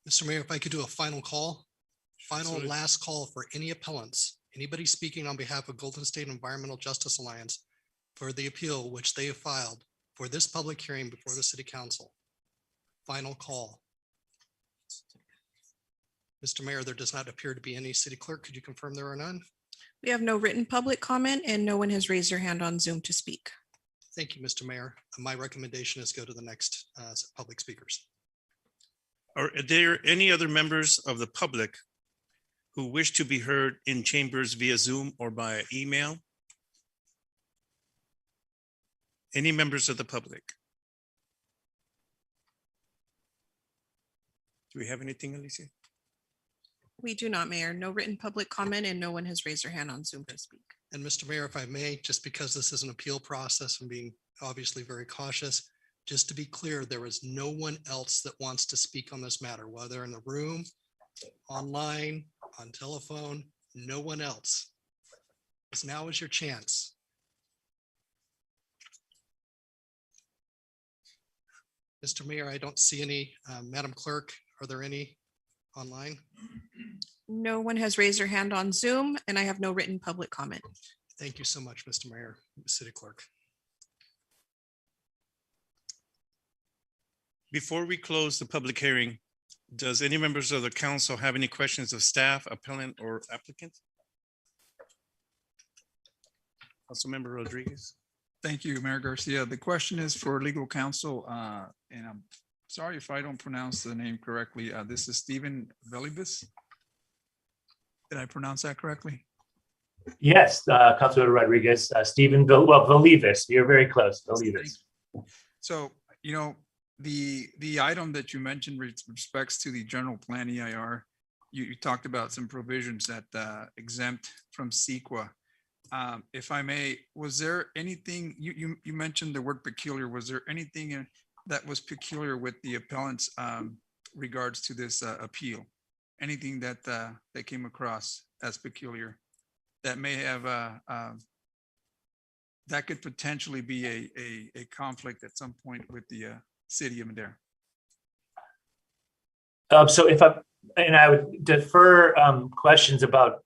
Mr. Mayor, if I could do a final call, Absolutely. last call for any appellants, anybody speaking on behalf of Golden State Environmental Justice Alliance for the appeal which they have filed for this public hearing before the City Council. Final call. Mr. Mayor, there does not appear to be any. City Clerk, could you confirm there are none? We have no written public comment and no one has raised their hand on Zoom to speak. Thank you, Mr. Mayor. My recommendation is go to the next public speakers. Are there any other members of the public who wish to be heard in chambers via Zoom or by email? Any members of the public? Do we have anything, Alicia? We do not, Mayor. No written public comment and no one has raised their hand on Zoom to speak. And Mr. Mayor, if I may, just because this is an appeal process and being obviously very cautious, just to be clear, there is no one else that wants to speak on this matter, whether in the room, online, on telephone, no one else. Because now is your chance. Mr. Mayor, I don't see any. Madam Clerk, are there any online? No one has raised their hand on Zoom and I have no written public comment. Thank you so much, Mr. Mayor, City Clerk. Before we close the public hearing, does any members of the council have any questions of staff, appellant, or applicant? Councilmember Rodriguez. Thank you, Mayor Garcia. The question is for legal counsel, and I'm sorry if I don't pronounce the name correctly. This is Stephen Velibus. Did I pronounce that correctly? Yes, Councilor Rodriguez, Stephen, Velivas. You're very close, Velivas. So, you know, the item that you mentioned with respects to the general plan EIR, you talked about some provisions that exempt from CEQA. If I may, was there anything, you mentioned the word peculiar, was there anything that was peculiar with the appellant's regards to this appeal? Anything that that came across as peculiar that may have that could potentially be a conflict at some point with the city of Madera? So I would defer questions about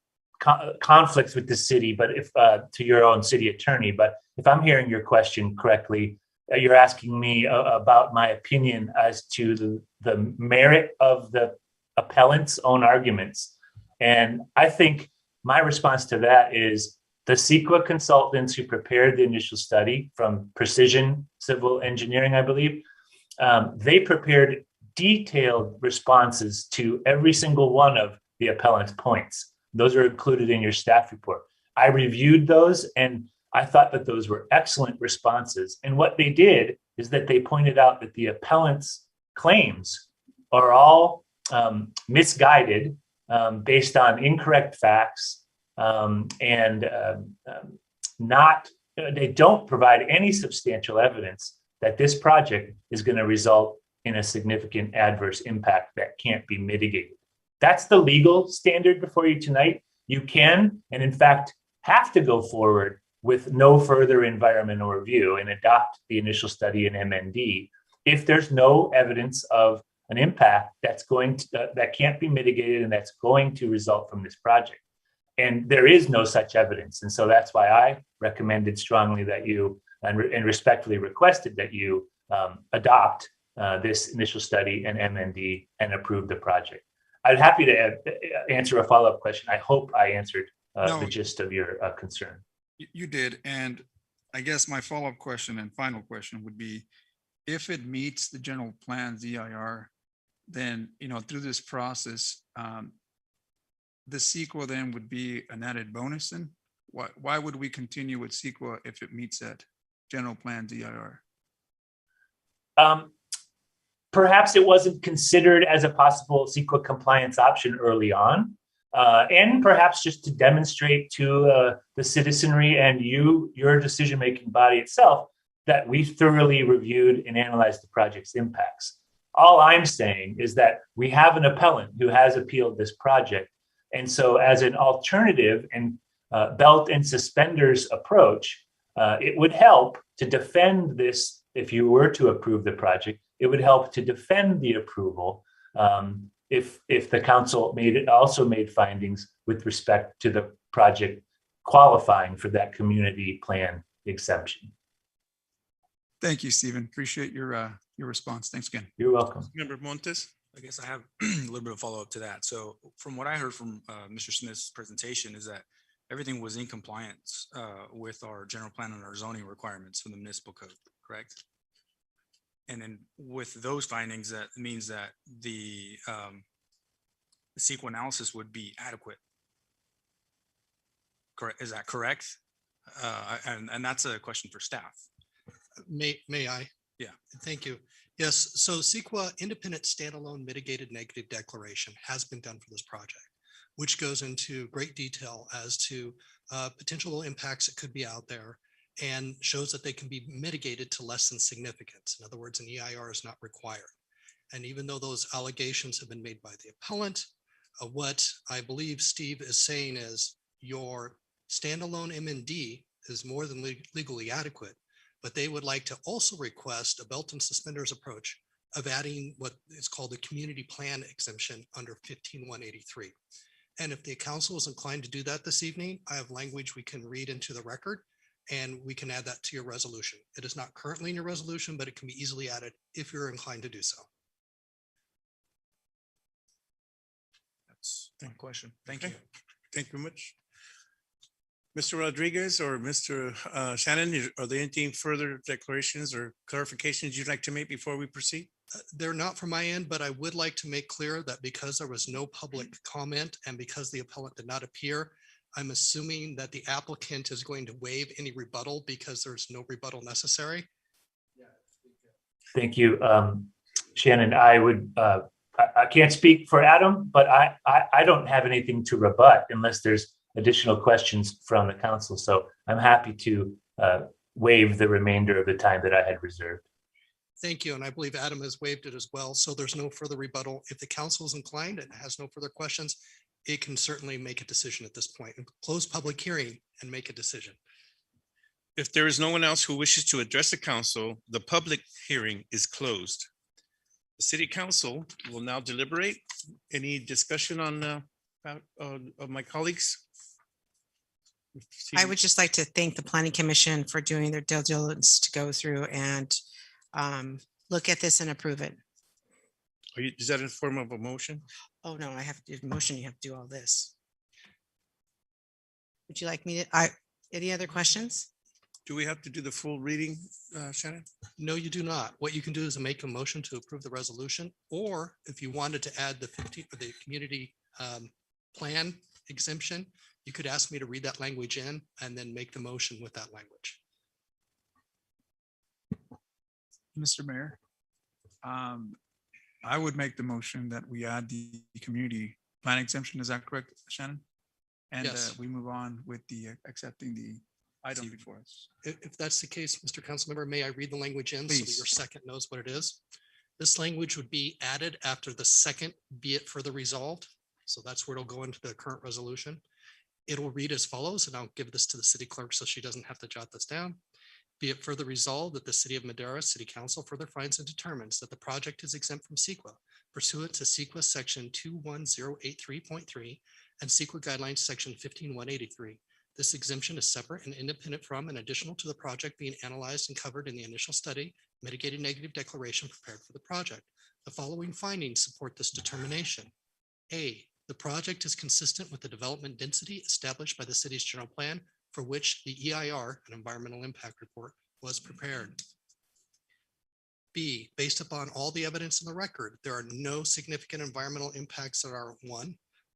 conflicts with the city, but if to your own city attorney, but if I'm hearing your question correctly, you're asking me about my opinion as to the merit of the appellant's own arguments. And I think my response to that is the CEQA consultants who prepared the initial study from Precision Civil Engineering, I believe, they prepared detailed responses to every single one of the appellant's points. Those are included in your staff report. I reviewed those and I thought that those were excellent responses. And what they did is that they pointed out that the appellant's claims are all misguided based on incorrect facts and they don't provide any substantial evidence that this project is going to result in a significant adverse impact that can't be mitigated. That's the legal standard before you tonight. You can, and in fact, have to go forward with no further environmental review and adopt the initial study in MND if there's no evidence of an impact that's going to, that can't be mitigated and that's going to result from this project. And there is no such evidence. And so that's why I recommended strongly that you and respectfully requested that you adopt this initial study and MND and approve the project. I'm happy to answer a follow-up question. I hope I answered the gist of your concern. You did. And I guess my follow-up question and final question would be, if it meets the general plan ZIR, then, through this process, the CEQA then would be an added bonus. And why would we continue with CEQA if it meets that general plan ZIR? Perhaps it wasn't considered as a possible CEQA compliance option early on. And perhaps just to demonstrate to the citizenry and your decision-making body itself, that we thoroughly reviewed and analyzed the project's impacts. All I'm saying is that we have an appellant who has appealed this project. And so as an alternative and belt and suspenders approach, it would help to defend this. If you were to approve the project, it would help to defend the approval if the council also made findings with respect to the project qualifying for that community plan exemption. Thank you, Stephen. Appreciate your response. Thanks again. You're welcome. Member Montes. I guess I have a little bit of follow-up to that. So from what I heard from Mr. Smith's presentation is that everything was in compliance with our general plan and our zoning requirements for the municipal code, correct? And then with those findings, that means that the CEQA analysis would be adequate. Correct? Is that correct? And that's a question for staff. May I? Yeah. Thank you. Yes, so CEQA independent standalone mitigated negative declaration has been done for this project, which goes into great detail as to potential impacts that could be out there and shows that they can be mitigated to less than significance. In other words, an EIR is not required. And even though those allegations have been made by the appellant, what I believe Steve is saying is your standalone MND is more than legally adequate, but they would like to also request a belt and suspenders approach of adding what is called the community plan exemption under 15183. And if the council is inclined to do that this evening, I have language we can read into the record and we can add that to your resolution. It is not currently in your resolution, but it can be easily added if you're inclined to do so. That's my question. Thank Okay. you. Thank you very much. Mr. Rodriguez or Mr. Shannon, are there anything further declarations or clarifications you'd like to make before we proceed? They're not from my end, but I would like to make clear that because there was no public comment and because the appellant did not appear, I'm assuming that the applicant is going to waive any rebuttal because there's no rebuttal necessary. Thank you, Shannon. I would, I can't speak for Adam, but I don't have anything to rebut unless there's additional questions from the council. So I'm happy to waive the remainder of the time that I had reserved. Thank you. And I believe Adam has waived it as well. So there's no further rebuttal. If the council is inclined and has no further questions, it can certainly make a decision at this point and close public hearing and make a decision. If there is no one else who wishes to address the council, the public hearing is closed. The city council will now deliberate. Any discussion on of my colleagues? I would just like to thank the planning commission for doing their due diligence to go through and look at this and approve it. Is that in form of a motion? Oh, no, I have to do motion. You have to do all this. Would you like me to, any other questions? Do we have to do the full reading, Shannon? No, you do not. What you can do is make a motion to approve the resolution, or if you wanted to add the community plan exemption, you could ask me to read that language in and then make the motion with that language. Mr. Mayor, I would make the motion that we add the community plan exemption. Is that correct, Shannon? And Yes. we move on with the accepting the item before us. If that's the case, Mr. Councilmember, may I read the language in so that Please. your second knows what it is? This language would be added after the second, be it further resolved. So that's where it'll go into the current resolution. It'll read as follows, and I'll give this to the city clerk so she doesn't have to jot this down. Be it further resolved that the City of Madera City Council further finds and determines that the project is exempt from CEQA pursuant to CEQA section 21083.3 and CEQA guidelines section 15183 This exemption is separate and independent from and additional to the project being analyzed and covered in the initial study, mitigated negative declaration prepared for the project. The following findings support this determination. A, the project is consistent with the development density established by the city's general plan for which the EIR, an environmental impact report, was prepared. B, based upon all the evidence in the record, there are no significant environmental impacts that are 1,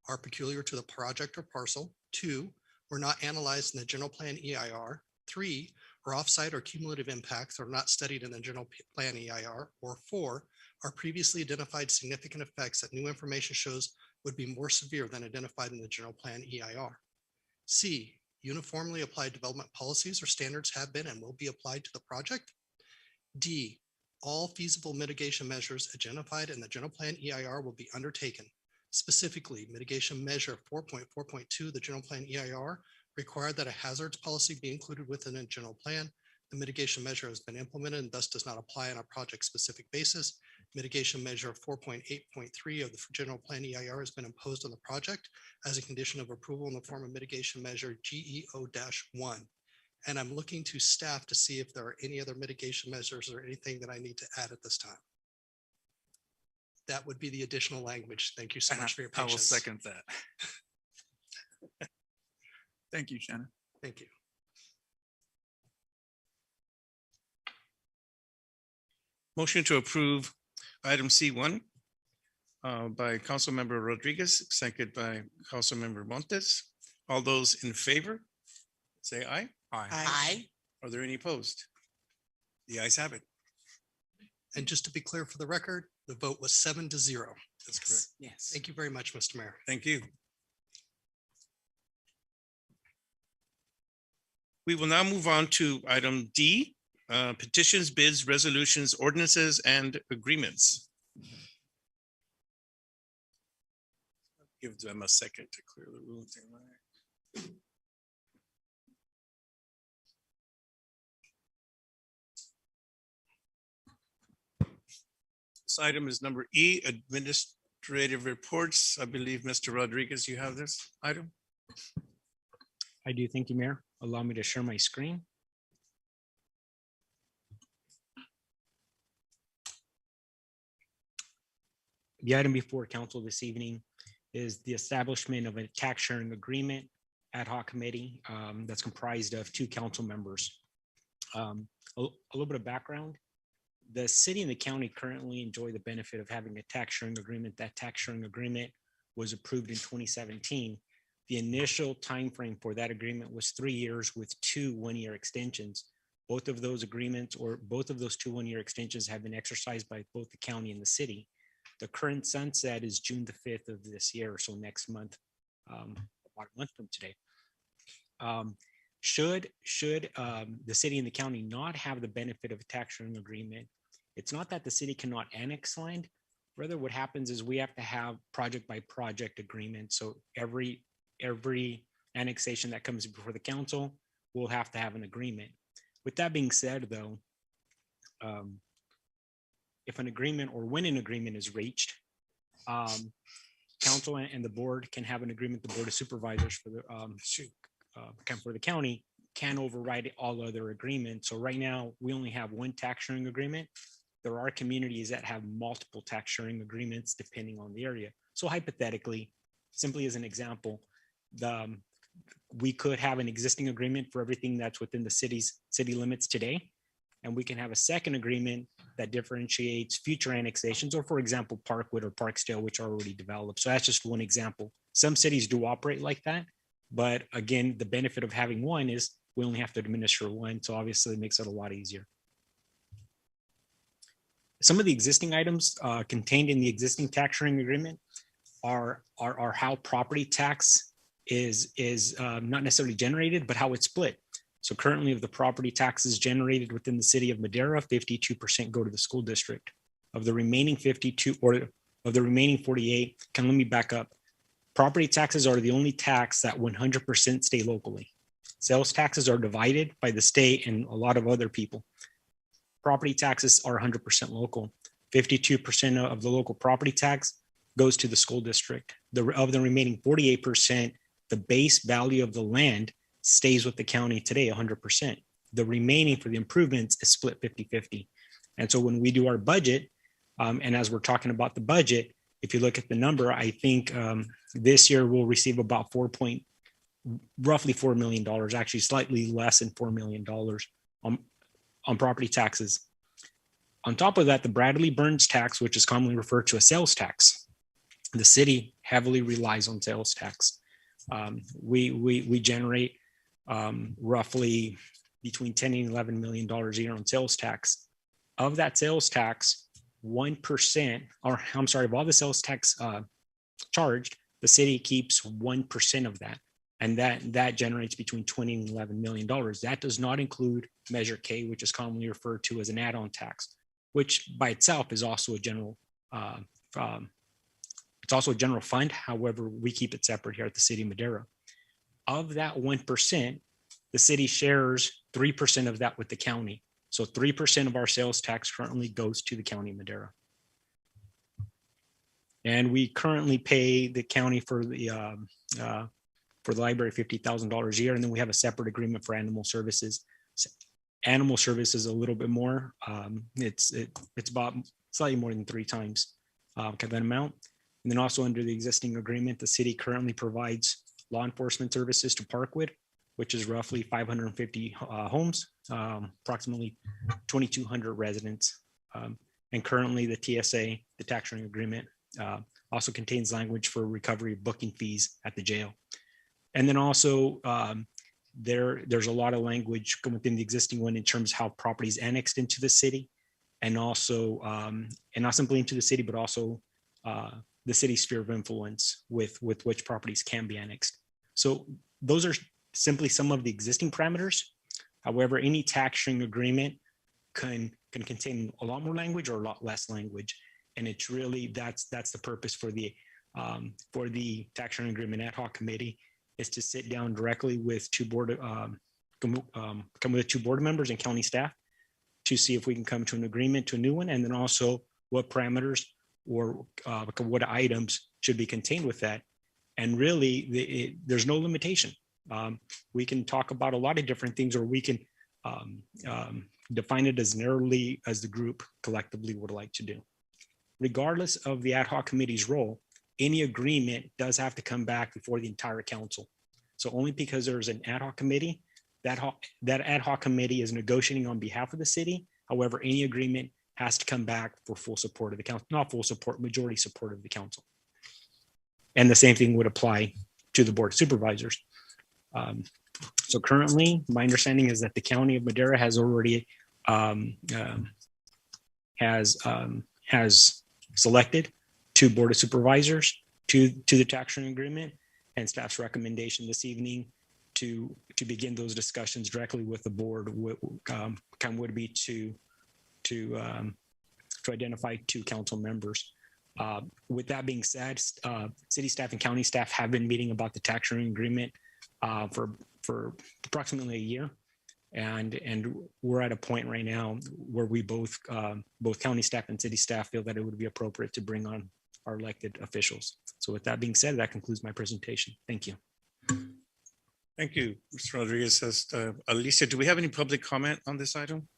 are peculiar to the project or parcel, 2, were not analyzed in the general plan EIR, 3, are offsite or cumulative impacts that are not studied in the general plan EIR, or 4, are previously identified significant effects that new information shows would be more severe than identified in the general plan EIR. C, uniformly applied development policies or standards have been and will be applied to the project. D, all feasible mitigation measures identified in the general plan EIR will be undertaken. Specifically, mitigation measure 4.4.2, the general plan EIR, required that a hazards policy be included within a general plan. The mitigation measure has been implemented and thus does not apply on a project-specific basis. Mitigation measure 4.8.3 of the general plan EIR has been imposed on the project as a condition of approval in the form of mitigation measure GEO-1. And I'm looking to staff to see if there are any other mitigation measures or anything that I need to add at this time. That would be the additional language. Thank you so much for your I will patience. second that. Thank you, Shannon. Thank you. Motion to approve item C1 by Councilmember Rodriguez, seconded by Councilmember Montes. All those in favor, say aye. Aye. Aye. Are there any opposed? The ayes have it. And just to be clear for the record, the vote was 7-0. That's correct. Yes. Thank you very much, Mr. Mayor. Thank you. We will now move on to item D, petitions, bids, resolutions, ordinances, and agreements. Give them a second to clear the room. This item is number E, administrative reports. I believe, Mr. Rodriguez, you have this item. I do. Thank you, Mayor. Allow me to share my screen. The item before council this evening is the establishment of a tax sharing agreement ad hoc committee that's comprised of 2 council members. A little bit of background. The city and the county currently enjoy the benefit of having a tax sharing agreement. That tax sharing agreement was approved in 2017. The initial timeframe for that agreement was 3 years with 2 one-year extensions. Both of those agreements or both of those 2 one-year extensions have been exercised by both the county and the city. The current sunset is June the 5th of this year, so next month, about a month from today. Should the city and the county not have the benefit of a tax sharing agreement, it's not that the city cannot annex land. Rather, what happens is we have to have project by project agreement. So every annexation that comes before the council will have to have an agreement. With that being said, though, if an agreement or when an agreement is reached, council and the board can have an agreement. The board of supervisors for the county can override all other agreements. So right now we only have 1 tax sharing agreement. There are communities that have multiple tax sharing agreements depending on the area. So hypothetically, simply as an example, we could have an existing agreement for everything that's within the city limits today. And we can have a second agreement that differentiates future annexations, or for example, Parkwood or Parksdale, which are already developed. So that's just one example. Some cities do operate like that. But again, the benefit of having 1 is we only have to administer 1. So obviously it makes it a lot easier. Some of the existing items contained in the existing tax sharing agreement are how property tax is not necessarily generated, but how it's split. So currently of the property taxes generated within the city of Madera, 52% go to the school district. Of the remaining 52 or of the remaining 48, let me back up. Property taxes are the only tax that 100% stay locally. Sales taxes are divided by the state and a lot of other people. Property taxes are 100% local. 52% of the local property tax goes to the school district. Of the remaining 48%, the base value of the land stays with the county today 100%. The remaining for the improvements is split 50-50. And so when we do our budget, and as we're talking about the budget, if you look at the number, I think this year we'll receive about roughly $4 million, actually slightly less than $4 million on property taxes. On top of that, the Bradley Burns tax, which is commonly referred to as sales tax, the city heavily relies on sales tax. We generate roughly between $10 and $11 million a year on sales tax. Of that sales tax, 1%, or I'm sorry, of all the sales tax charged, the city keeps 1% of that. And that generates between $20 and $11 million. That does not include Measure K, which is commonly referred to as an add-on tax, which by itself is also a general, it's also a general fund. However, we keep it separate here at the city of Madera. Of that 1%, the city shares 3% of that with the county. So 3% of our sales tax currently goes to the county of Madera. And we currently pay the county for the library $50,000 a year. And then we have a separate agreement for animal services. Animal services a little bit more. It's about slightly more than 3 times that amount. And then also under the existing agreement, the city currently provides law enforcement services to Parkwood, which is roughly 550 homes, approximately 2,200 residents. And currently the TSA, the tax sharing agreement, also contains language for recovery of booking fees at the jail. And then also there's a lot of language within the existing one in terms of how properties annexed into the city, and also, and not simply into the city, but also the city's sphere of influence with which properties can be annexed. So those are simply some of the existing parameters. However, any tax sharing agreement can contain a lot more language or a lot less language. And it's really, that's the purpose for the tax sharing agreement ad hoc committee, is to sit down directly with come with 2 board members and county staff to see if we can come to an agreement to a new one. And then also what parameters or what items should be contained with that. And really there's no limitation. We can talk about a lot of different things, or we can define it as narrowly as the group collectively would like to do. Regardless of the ad hoc committee's role, any agreement does have to come back before the entire council. So only because there's an ad hoc committee, that ad hoc committee is negotiating on behalf of the city. However, any agreement has to come back for full support of the council, not full support, majority support of the council. And the same thing would apply to the board of supervisors. So currently, my understanding is that the county of Madera has already has selected 2 board of supervisors to the tax sharing agreement, and staff's recommendation this evening to begin those discussions directly with the board would be to identify 2 council members. With that being said, city staff and county staff have been meeting about the tax sharing agreement for approximately a year. And we're at a point right now where we both county staff and city staff feel that it would be appropriate to bring on our elected officials. So with that being said, that concludes my presentation. Thank you. Thank you, Mr. Rodriguez. Alicia, do we have any public comment on this item?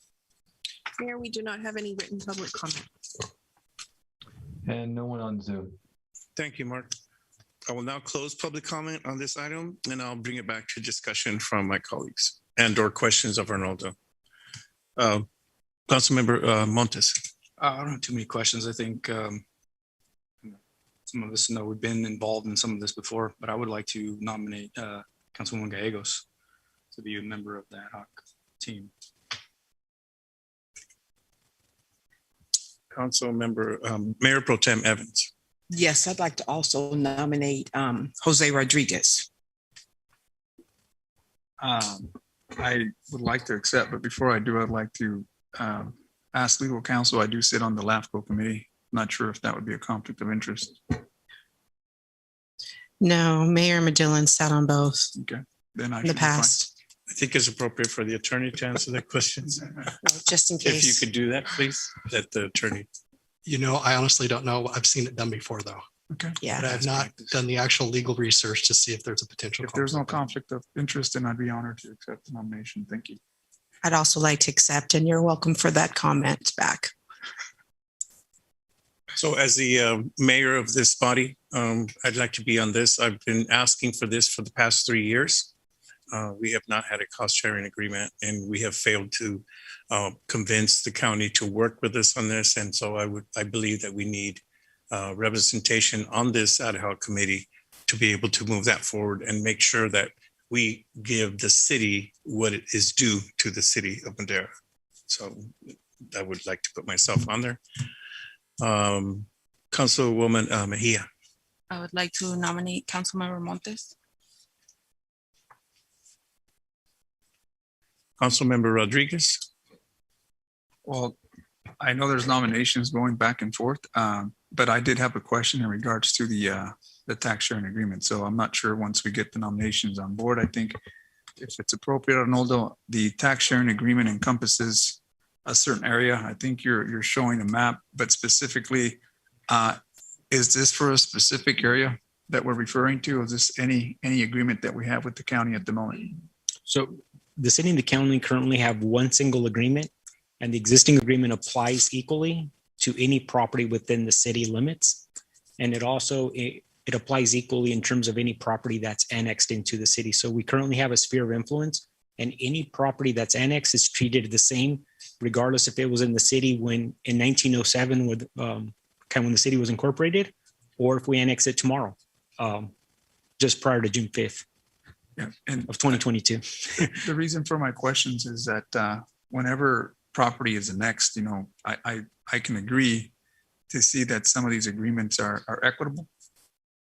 Mayor, we do not have any written public comment. And no one on Zoom. Thank you, Mark. I will now close public comment on this item, and I'll bring it back to discussion from my colleagues and/or questions of Arnoldo. Councilmember Montes. I don't have too many questions. I think some of us know we've been involved in some of this before, but I would like to nominate Councilwoman Gallegos to be a member of the ad hoc team. Councilmember Mayor Pro Tem Evans. Yes, I'd like to also nominate Jose Rodriguez. I would like to accept, but before I do, I'd like to ask legal counsel. I do sit on the LAFCO committee. Not sure if that would be a conflict of interest. No, Mayor Medillin sat on both. Okay, then I in the past. I think it's appropriate for the attorney to answer that question. Just in If you case. could do that, please, let the attorney. You know, I honestly don't know. I've seen it done before, though. Okay. Yeah. But I have not done the actual legal research to see if there's a potential. If there's no conflict. conflict of interest, then I'd be honored to accept the nomination. Thank you. I'd also like to accept, and you're welcome for that comment back. So as the mayor of this body, I'd like to be on this. I've been asking for this for the past 3 years. We have not had a cost sharing agreement, and we have failed to convince the county to work with us on this. And so I believe that we need representation on this ad hoc committee to be able to move that forward and make sure that we give the city what it is due to the city of Madera. So I would like to put myself on there. Councilwoman Mejia. I would like to nominate Councilmember Montes. Councilmember Rodriguez. Well, I know there's nominations going back and forth, but I did have a question in regards to the tax sharing agreement. So I'm not sure once we get the nominations on board. I think if it's appropriate, Arnoldo, the tax sharing agreement encompasses a certain area. I think you're showing a map, but specifically, is this for a specific area that we're referring to? Is this any agreement that we have with the county at the moment? So the city and the county currently have one single agreement, and the existing agreement applies equally to any property within the city limits. And it also, it applies equally in terms of any property that's annexed into the city. So we currently have a sphere of influence, and any property that's annexed is treated the same, regardless if it was in the city when in 1907, with when the city was incorporated, or if we annex it tomorrow, just prior to June 5th. Yeah, and of 2022. The reason for my questions is that whenever property is annexed, I can agree to see that some of these agreements are equitable,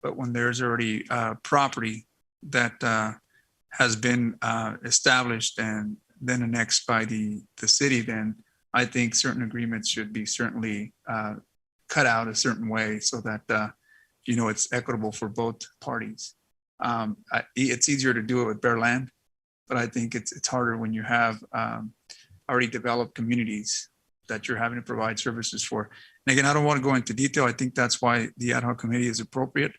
but when there's already property that has been established and then annexed by the city, then I think certain agreements should be certainly cut out a certain way so that it's equitable for both parties. It's easier to do it with bare land, but I think it's harder when you have already developed communities that you're having to provide services for. And again, I don't want to go into detail. I think that's why the ad hoc committee is appropriate.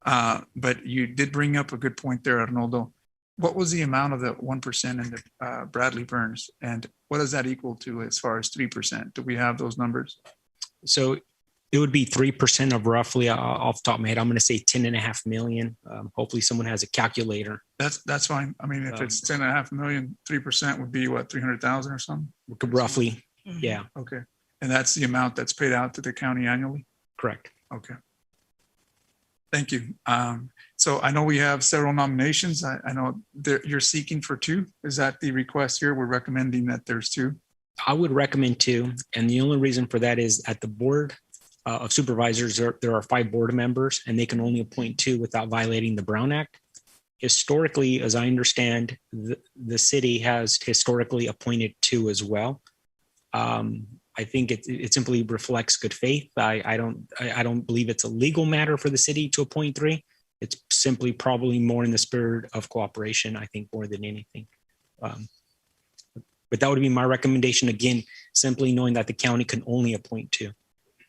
But you did bring up a good point there, Arnoldo. What was the amount of the 1% in the Bradley Burns, and what does that equal to as far as 3%? Do we have those numbers? So it would be 3% of roughly, off the top of my head, I'm going to say 10.5 million. Hopefully someone has a calculator. That's fine. I mean, if it's 10.5 million, 3% would be what, 300,000 or something? Roughly, yeah. Okay. And that's the amount that's paid out to the county annually? Correct. Okay. Thank you. So I know we have several nominations. I know you're seeking for 2. Is that the request here? We're recommending that there's 2. I would recommend 2. And the only reason for that is at the board of supervisors, there are 5 board members, and they can only appoint 2 without violating the Brown Act. Historically, as I understand, the city has historically appointed 2 as well. I think it simply reflects good faith. I don't believe it's a legal matter for the city to appoint 3. It's simply probably more in the spirit of cooperation, I think, more than anything. But that would be my recommendation. Again, simply knowing that the county can only appoint 2.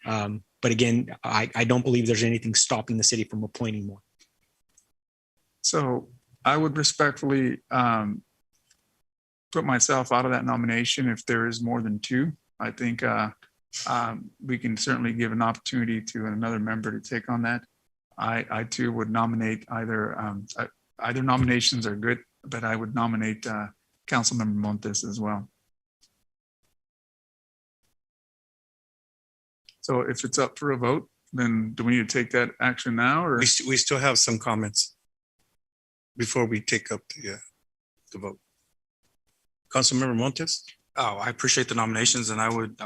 But again, I don't believe there's anything stopping the city from appointing more. So I would respectfully put myself out of that nomination if there is more than 2. I think we can certainly give an opportunity to another member to take on that. I too would nominate either nominations are good, but I would nominate Councilmember Montes as well. So if it's up for a vote, then do we need to take that action now, or? We still have some comments before we take up the vote. Councilmember Montes? Oh, I appreciate the nominations, and I would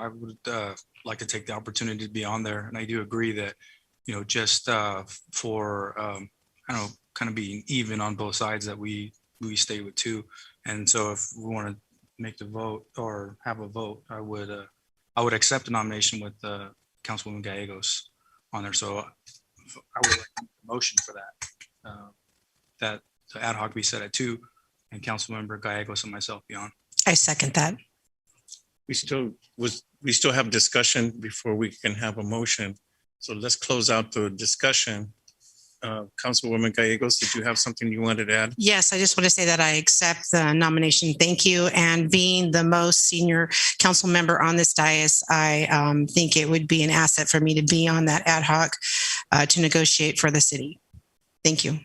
like to take the opportunity to be on there. And I do agree that, just for kind of being even on both sides, that we stay with 2. And so if we want to make the vote or have a vote, I would accept the nomination with Councilwoman Gallegos on there. So I would like a motion for that, that the ad hoc be set at 2, and Councilmember Gallegos and myself be on. I second that. We still have discussion before we can have a motion. So let's close out the discussion. Councilwoman Gallegos, did you have something you wanted to add? Yes, I just want to say that I accept the nomination. Thank you. And being the most senior council member on this dais, I think it would be an asset for me to be on that ad hoc to negotiate for the city. Thank you.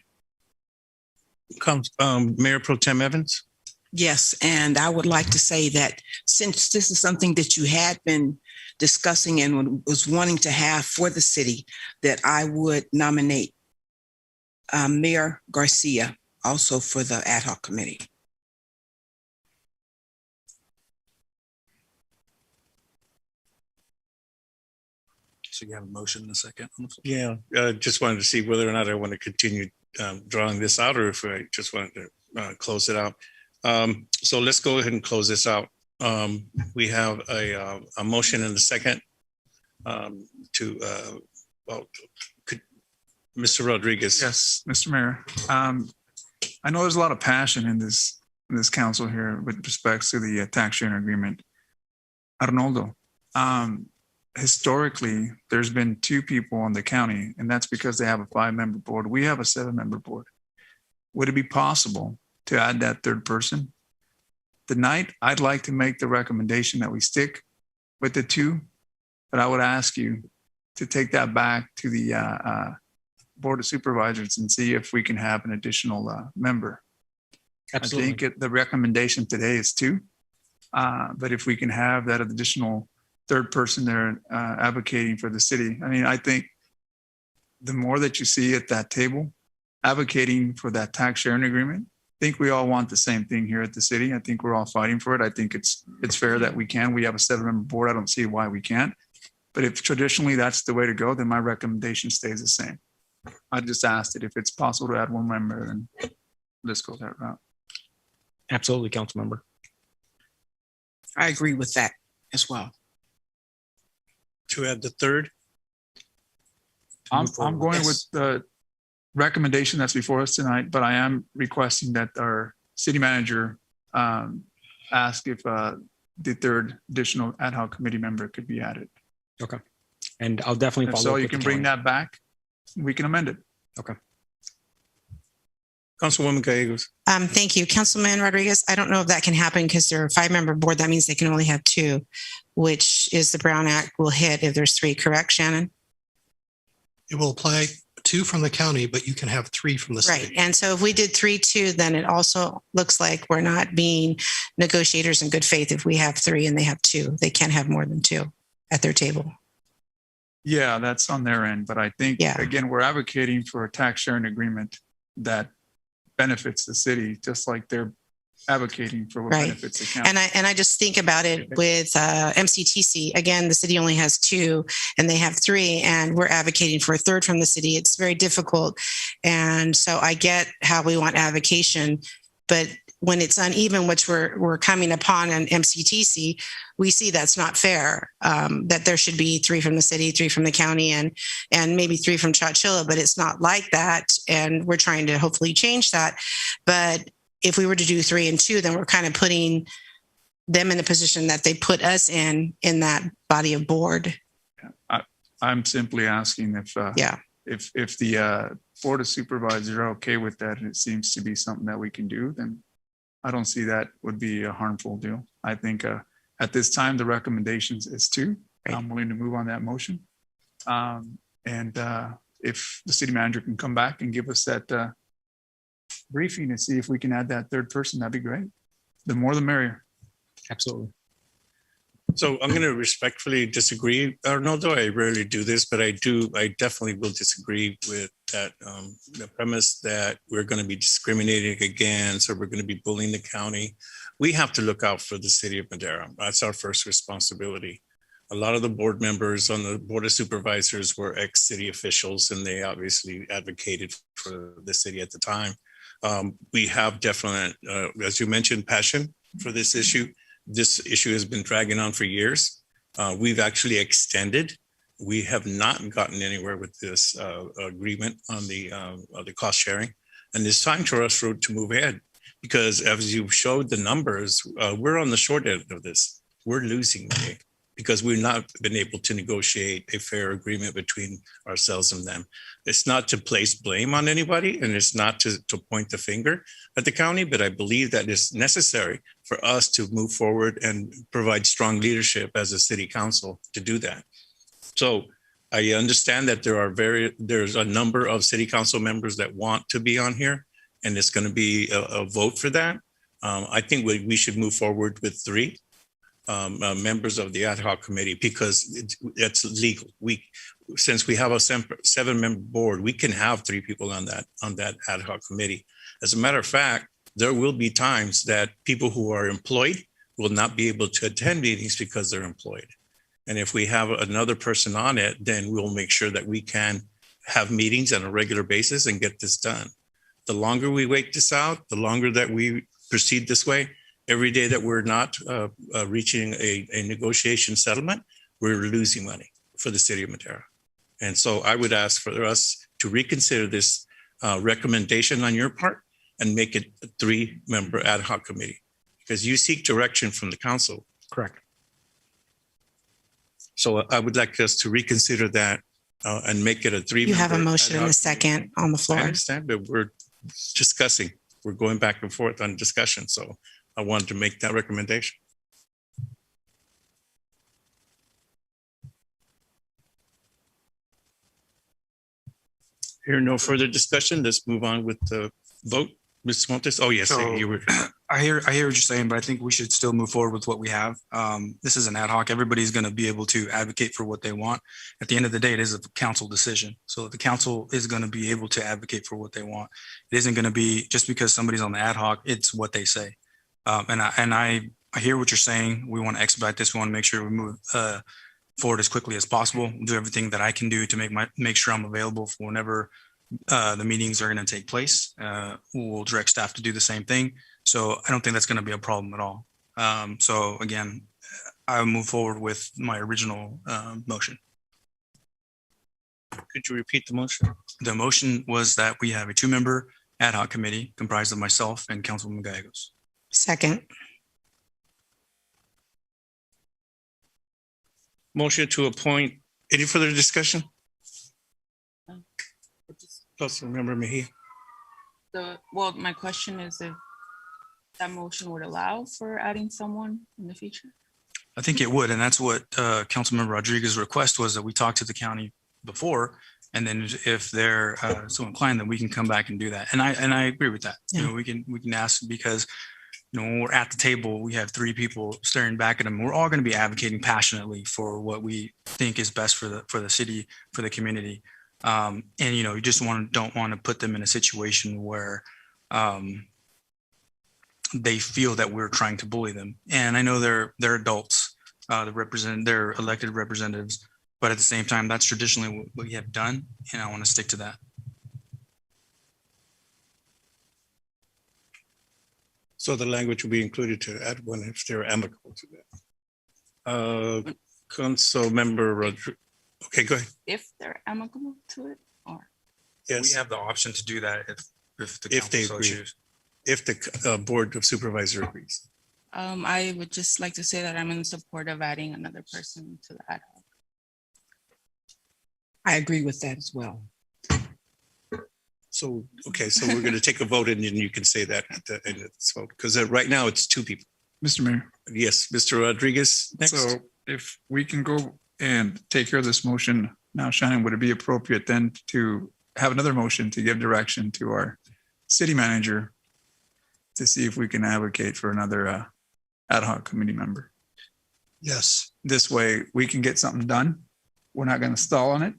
Mayor Pro Tem Evans? Yes, and I would like to say that since this is something that you had been discussing and was wanting to have for the city, that I would nominate Mayor Garcia also for the ad hoc committee. So you have a motion in a second? Yeah, just wanted to see whether or not I want to continue drawing this out or if I just wanted to close it out. So let's go ahead and close this out. We have a motion and a second Mr. Rodriguez. Yes, Mr. Mayor. I know there's a lot of passion in this council here with respects to the tax sharing agreement. Arnoldo, historically, there's been 2 people on the county, and that's because they have a 5-member board. We have a 7-member board. Would it be possible to add that 3rd person? Tonight, I'd like to make the recommendation that we stick with the 2, but I would ask you to take that back to the Board of Supervisors and see if we can have an additional member. Absolutely. I think the recommendation today is 2, but if we can have that additional 3rd person there advocating for the city, I mean, I think the more that you see at that table advocating for that tax sharing agreement, I think we all want the same thing here at the city. I think we're all fighting for it. I think it's fair that we can. We have a 7-member board. I don't see why we can't. But if traditionally that's the way to go, then my recommendation stays the same. I just asked it if it's possible to add 1 member, and let's go that route. Absolutely, council member. I agree with that as well. To add the 3rd? I'm going with the recommendation that's before us tonight, but I am requesting that our city manager ask if the 3rd additional ad hoc committee member could be added. Okay. And I'll definitely If follow so, up you with can the bring county. that back. We can amend it. Okay. Councilwoman Gallegos. Thank you. Councilman Rodriguez, I don't know if that can happen because they're a 5-member board. That means they can only have 2, which is the Brown Act will hit if there's 3, correct, Shannon? It will apply 2 from the county, but you can have 3 from the Right. city. And so if we did 3-2, then it also looks like we're not being negotiators in good faith if we have 3 and they have 2. They can't have more than 2 at their table. Yeah, that's on their end. But I think, again, we're advocating for a tax sharing agreement that benefits the city, just like they're advocating for what Right. benefits the county. And I just think about it with MCTC. Again, the city only has 2 and they have 3, and we're advocating for a 3rd from the city. It's very difficult. And so I get how we want avocation, but when it's uneven, which we're coming upon in MCTC, we see that's not fair, that there should be 3 from the city, 3 from the county, and maybe 3 from Chowchilla, but it's not like that. And we're trying to hopefully change that. But if we were to do 3 and 2, then we're kind of putting them in the position that they put us in that body of board. I'm simply asking if the Board of Supervisors are okay with that, and it seems to be something that we can do, then I don't see that would be a harmful deal. I think at this time, the recommendations is 2. Right. I'm willing to move on that motion. If the city manager can come back and give us that briefing and see if we can add that 3rd person, that'd be great. The more the merrier. Absolutely. So I'm going to respectfully disagree, Arnoldo. I rarely do this, but I definitely will disagree with that, the premise that we're going to be discriminating against or we're going to be bullying the county. We have to look out for the city of Madera. That's our first responsibility. A lot of the board members on the Board of Supervisors were ex-city officials, and they obviously advocated for the city at the time. We have definite, as you mentioned, passion for this issue. This issue has been dragging on for years. We've actually extended. We have not gotten anywhere with this agreement on the cost sharing. And it's time for us to move ahead, because as you showed the numbers, we're on the short end of this. We're losing money. because we've not been able to negotiate a fair agreement between ourselves and them. It's not to place blame on anybody, and it's not to point the finger at the county, but I believe that it's necessary for us to move forward and provide strong leadership as a city council to do that. So I understand that there's a number of city council members that want to be on here, and it's going to be a vote for that. I think we should move forward with 3 members of the ad hoc committee, because it's legal. Since we have a 7-member board, we can have 3 people on that ad hoc committee. As a matter of fact, there will be times that people who are employed will not be able to attend meetings because they're employed. And if we have another person on it, then we'll make sure that we can have meetings on a regular basis and get this done. The longer we wait this out, the longer that we proceed this way, every day that we're not reaching a negotiation settlement, we're losing money for the city of Madera. And so I would ask for us to reconsider this recommendation on your part and make it a 3-member ad hoc committee, because you seek direction from the council. Correct. So I would like us to reconsider that and make it a 3-member. You have a motion and a second on the I floor. understand, but we're discussing. We're going back and forth on discussion. So I wanted to make that recommendation. Here, no further discussion. Let's move on with the vote. Ms. Montes, oh yes, So, you were. I hear what you're saying, but I think we should still move forward with what we have. This is an ad hoc. Everybody's going to be able to advocate for what they want. At the end of the day, it is a council decision. So the council is going to be able to advocate for what they want. It isn't going to be just because somebody's on the ad hoc, it's what they say. And I hear what you're saying. We want to expedite this. We want to make sure we move forward as quickly as possible. We'll do everything that I can do to make sure I'm available for whenever the meetings are going to take place. We'll direct staff to do the same thing. So I don't think that's going to be a problem at all. So again, I'll move forward with my original motion. Could you repeat the motion? The motion was that we have a 2-member ad hoc committee comprised of myself and Councilwoman Gallegos. Second. Motion to appoint. Any further discussion? Councilmember Mejia. Well, my question is if that motion would allow for adding someone in the future? I think it would, and that's what Councilmember Rodriguez's request was, that we talked to the county before, and then if they're so inclined, then we can come back and do that. And I agree with that. Yeah. You know, we can ask, because when we're at the table, we have 3 people staring back at them. We're all going to be advocating passionately for what we think is best for the city, for the community. And you just don't want to put them in a situation where they feel that we're trying to bully them. And I know they're adults, they're elected representatives, but at the same time, that's traditionally what we have done, and I want to stick to that. So the language will be included to add one if they're amicable to that. Councilmember Rodriguez. Okay, go ahead. If they're amicable to it, or? Yes. We have the option to do that if the If they council so agree. choose. If the Board of Supervisor agrees. I would just like to say that I'm in support of adding another person to the ad hoc. I agree with that as well. So, okay, so we're going to take a vote and then you can say that at the end of this vote, because right now it's 2 people. Mr. Mayor. Yes, Mr. Rodriguez next. So if we can go and take care of this motion now, Shannon, would it be appropriate then to have another motion to give direction to our city manager to see if we can advocate for another ad hoc committee member? Yes. This way we can get something done. We're not going to stall on it.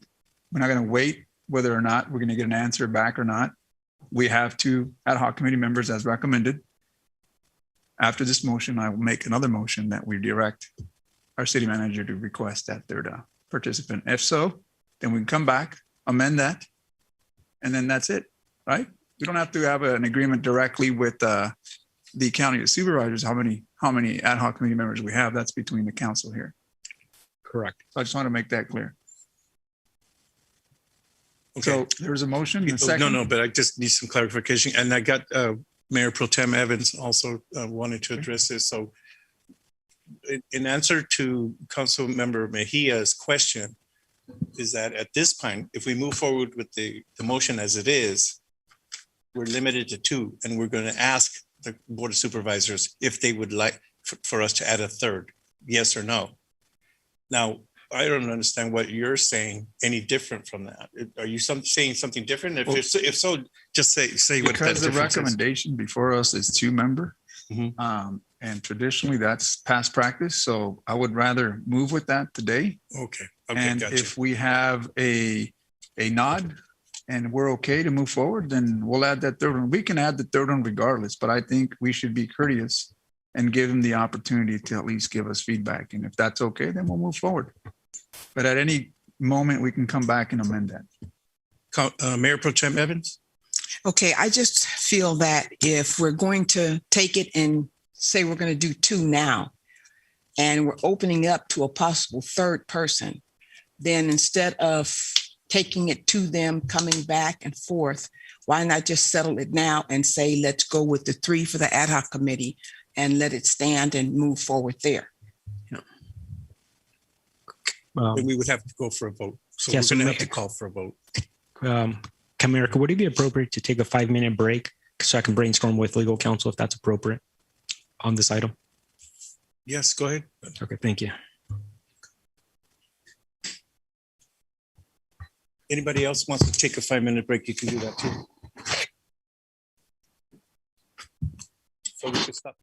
We're not going to wait whether or not we're going to get an answer back or not. We have 2 ad hoc committee members as recommended. After this motion, I will make another motion that we direct our city manager to request that 3rd participant. If so, then we can come back, amend that, and then that's it, right? We don't have to have an agreement directly with the county supervisors, how many ad hoc committee members we have. That's between the council here. Correct. So I just want to make that clear. Okay. So there's a motion. A second. No, but I just need some clarification. And I got Mayor Pro Tem Evans also wanted to address this. So in answer to Council Member Mejia's question, is that at this point, if we move forward with the motion as it is, we're limited to two, and we're going to ask the Board of Supervisors if they would like for us to add a third, yes or no. Now, I don't understand what you're saying any different from that. Are you saying something different? If so, just say what that Because the difference is. recommendation before us is 2-member. And traditionally that's past practice. So I would rather move with that today. Okay. And Gotcha. if we have a nod and we're okay to move forward, then we'll add that third one. We can add the third one regardless, but I think we should be courteous and give them the opportunity to at least give us feedback. And if that's okay, then we'll move forward. But at any moment, we can come back and amend that. Mayor Pro Tem Evans? Okay, I just feel that if we're going to take it and say we're going to do two now, and we're opening up to a possible third person, then instead of taking it to them, coming back and forth, why not just settle it now and say, let's go with the 3 for the ad hoc committee and let it stand and move forward there? Then we would have to go for a vote. So Yeah, we're so going to ma- have to call for a vote. Camerica, would it be appropriate to take a 5-minute break so I can brainstorm with legal counsel if that's appropriate on this item? Yes, go ahead. Okay, thank you. Anybody else wants to take a 5-minute break, you can do that too. So we can stop.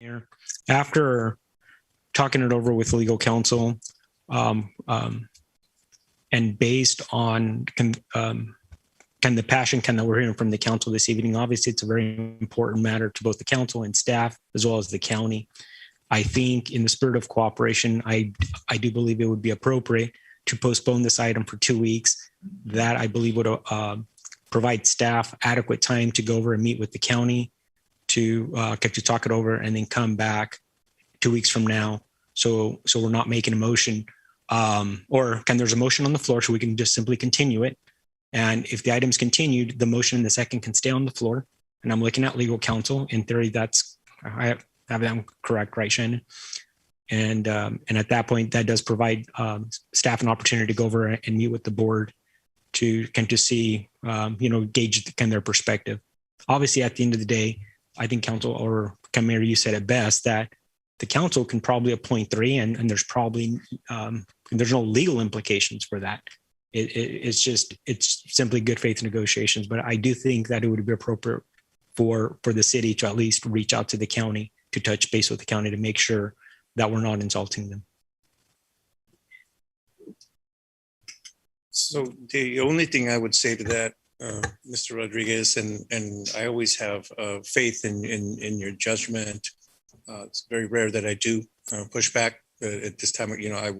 Mayor, after talking it over with legal counsel, and based on kind of the passion that we're hearing from the council this evening, obviously it's a very important matter to both the council and staff as well as the county. I think in the spirit of cooperation, I do believe it would be appropriate to postpone this item for 2 weeks. That I believe would provide staff adequate time to go over and meet with the county to talk it over and then come back 2 weeks from now. So we're not making a motion, or there's a motion on the floor so we can just simply continue it. And if the item's continued, the motion in the second can stay on the floor. And I'm looking at legal counsel. In theory, I have that correct, right, Shannon? And at that point, that does provide staff an opportunity to go over and meet with the board to see, gauge their perspective. Obviously, at the end of the day, I think council, or Mayor, you said it best, that the council can probably appoint 3, and there's probably there's no legal implications for that. It's simply good faith negotiations. But I do think that it would be appropriate for the city to at least reach out to the county, to touch base with the county to make sure that we're not insulting them. So the only thing I would say to that, Mr. Rodriguez, and I always have faith in your judgment. It's very rare that I do push back. At this time, I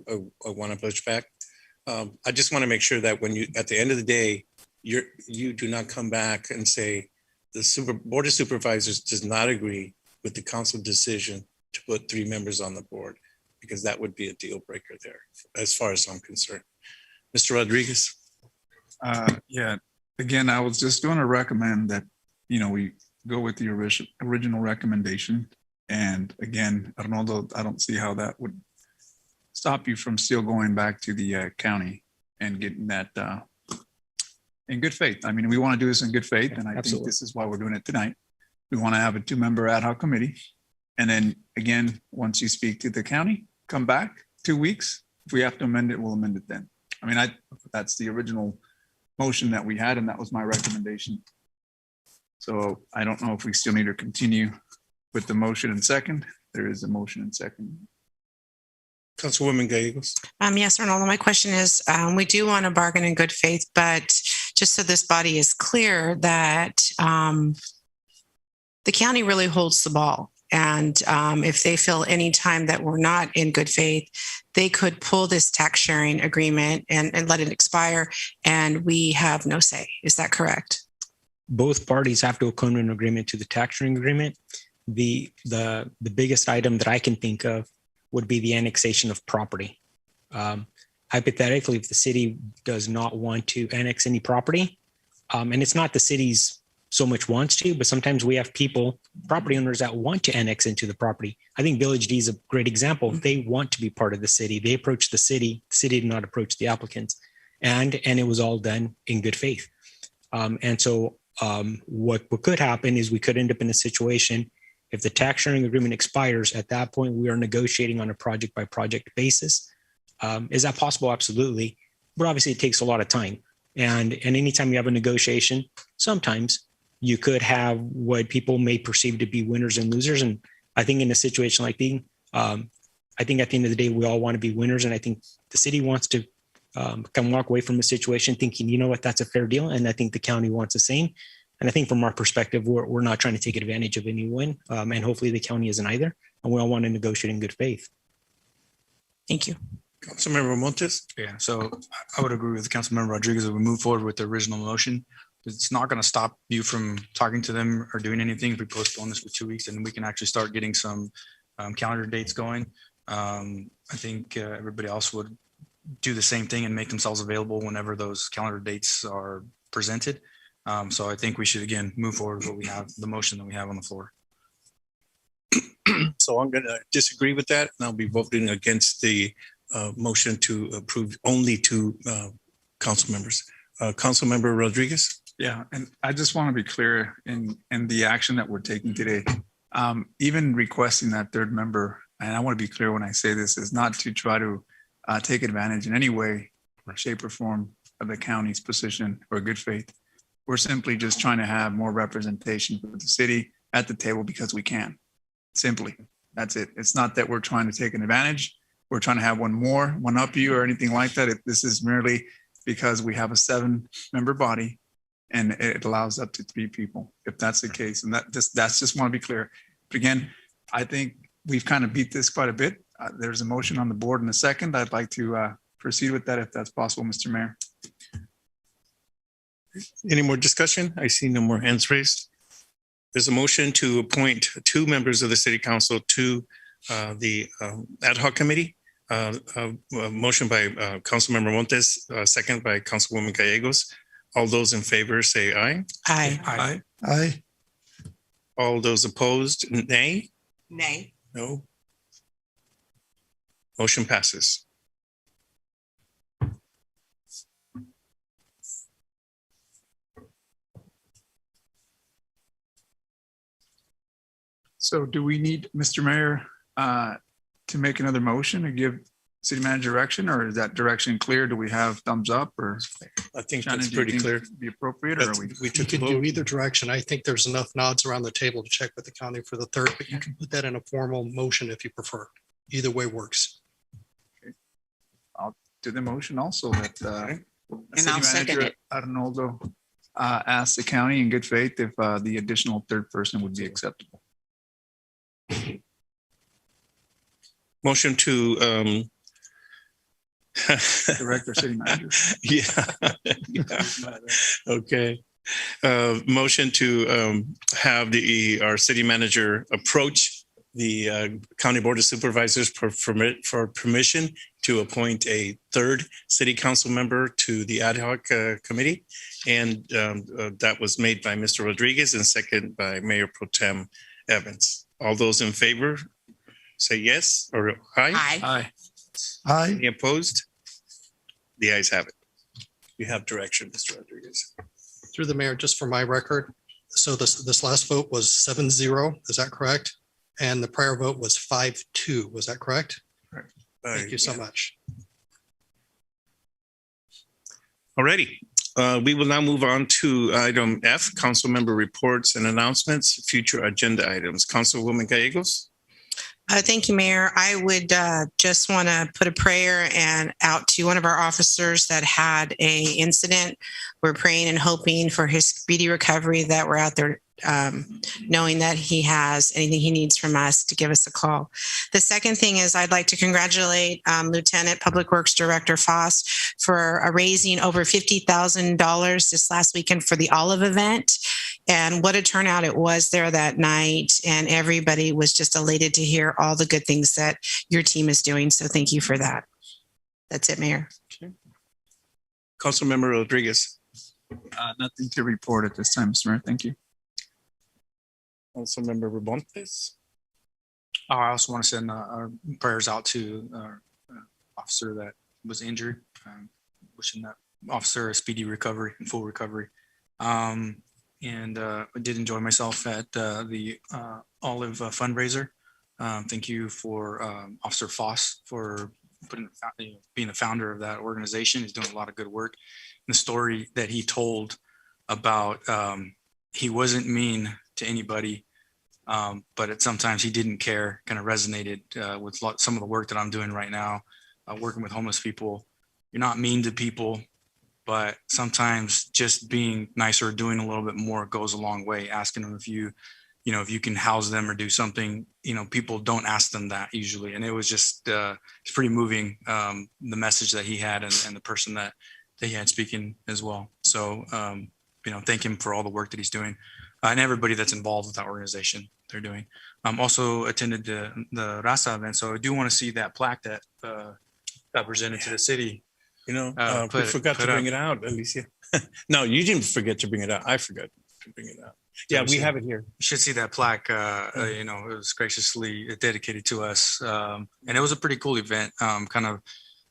want to push back. I just want to make sure that when at the end of the day, you do not come back and say the Board of Supervisors does not agree with the council decision to put 3 members on the board, because that would be a deal breaker there, as far as I'm concerned. Mr. Rodriguez. Yeah, again, I was just going to recommend that, we go with the original recommendation. And again, I don't see how that would stop you from still going back to the county and getting that in good faith. I mean, we want to do this in good faith, and I think this is why we're doing it tonight. We want to have a 2-member ad hoc committee. And then again, once you speak to the county, come back 2 weeks. If we have to amend it, we'll amend it then. I mean, that's the original motion that we had, and that was my recommendation. So I don't know if we still need to continue with the motion and second. There is a motion and second. Councilwoman Gallegos. Yes, Ronaldo, my question is, we do want to bargain in good faith, but just so this body is clear that the county really holds the ball. And if they feel any time that we're not in good faith, they could pull this tax sharing agreement and let it expire, and we have no say. Is that correct? Both parties have to come to an agreement to the tax sharing agreement. The biggest item that I can think of would be the annexation of property. Hypothetically, if the city does not want to annex any property, and it's not the city's so much wants to, but sometimes we have property owners that want to annex into the property. I think Village D is a great example. They want to be part of the city. They approached the city did not approach the applicants, and it was all done in good faith. And so what could happen is we could end up in a situation, if the tax sharing agreement expires, at that point, we are negotiating on a project by project basis. Is that possible? Absolutely. But obviously it takes a lot of time. And anytime you have a negotiation, sometimes you could have what people may perceive to be winners and losers. And I think in a situation like this, I think at the end of the day, we all want to be winners. And I think the city wants to walk away from the situation thinking, you know what, that's a fair deal. And I think the county wants the same. And I think from our perspective, we're not trying to take advantage of anyone. And hopefully the county isn't either. And we all want to negotiate in good faith. Thank you. Councilmember Montes. Yeah, so I would agree with Councilmember Rodriguez that we move forward with the original motion. It's not going to stop you from talking to them or doing anything if we postpone this for 2 weeks, and we can actually start getting some calendar dates going. I think everybody else would do the same thing and make themselves available whenever those calendar dates are presented. So I think we should, again, move forward with what we have, the motion that we have on the floor. So I'm going to disagree with that, and I'll be voting against the motion to approve only 2 council members. Councilmember Rodriguez. Yeah, and I just want to be clear in the action that we're taking today. Even requesting that 3rd member, and I want to be clear when I say this, is not to try to take advantage in any way, shape, or form of the county's position or good faith. We're simply just trying to have more representation for the city at the table because we can. Simply, that's it. It's not that we're trying to take an advantage. We're trying to have one more, one up you or anything like that. This is merely because we have a 7-member body and it allows up to 3 people, if that's the case. And that's just want to be clear. But again, I think we've kind of beat this quite a bit. There's a motion on the board in a second. I'd like to proceed with that if that's possible, Mr. Mayor. Any more discussion? I see no more hands raised. There's a motion to appoint 2 members of the city council to the ad hoc committee. Motion by Councilmember Montes, second by Councilwoman Gallegos. All those in favor say aye. Aye. Aye. Aye. All those opposed, nay? Nay. No. Motion passes. So do we need, Mr. Mayor, to make another motion to give city manager direction, or is that direction clear? Do we have thumbs up or? I think Shannon, that's do you pretty think clear. it'd Be appropriate, or are we? We You took the can do vote. either direction. I think there's enough nods around the table to check with the county for the third, but you can put that in a formal motion if you prefer. Either way works. I'll do the motion also that And I'll second it. Arnoldo ask the county in good faith if the additional third person would be acceptable. Motion to Director, city manager. Yeah. Yeah. Okay. Motion to have our city manager approach the County Board of Supervisors for permission to appoint a 3rd city council member to the ad hoc committee. And that was made by Mr. Rodriguez and second by Mayor Pro Tem Evans. All those in favor say yes or aye. Aye. Aye. Aye. Any opposed? The ayes have it. You have direction, Mr. Rodriguez. Through the mayor, just for my record. So this last vote was 7-0. Is that correct? And the prior vote was 5-2. Was that correct? Thank you so much. Alrighty. We will now move on to item F, council member reports and announcements, future agenda items. Councilwoman Gallegos. Thank you, Mayor. I would just want to put a prayer and out to one of our officers that had a incident. We're praying and hoping for his speedy recovery, that we're out there knowing that he has anything he needs from us to give us a call. The second thing is I'd like to congratulate Lieutenant Public Works Director Foss for raising over $50,000 this last weekend for the Olive event. And what a turnout it was there that night. And everybody was just elated to hear all the good things that your team is doing. So thank you for that. That's it, Mayor. Okay. Councilmember Rodriguez. Nothing to report at this time, Mr. Mayor. Thank you. Councilmember Rabontes. I also want to send our prayers out to our officer that was injured. Wishing that officer a speedy recovery and full recovery. And I did enjoy myself at the Olive fundraiser. Thank you for Officer Foss for being the founder of that organization. He's doing a lot of good work. And the story that he told about he wasn't mean to anybody, but sometimes he didn't care, kind of resonated with some of the work that I'm doing right now, working with homeless people. You're not mean to people, but sometimes just being nicer, doing a little bit more goes a long way. Asking them if you can house them or do something, people don't ask them that usually. And it was just, it's pretty moving, the message that he had and the person that he had speaking as well. So, thank him for all the work that he's doing and everybody that's involved with that organization they're doing. Also attended the Raza event. So I do want to see that plaque that got presented to the city. We forgot to bring it out, Alicia. No, you didn't forget to bring it out. I forgot to bring it out. Yeah, we have it here. You should see that plaque. It was graciously dedicated to us. And it was a pretty cool event, kind of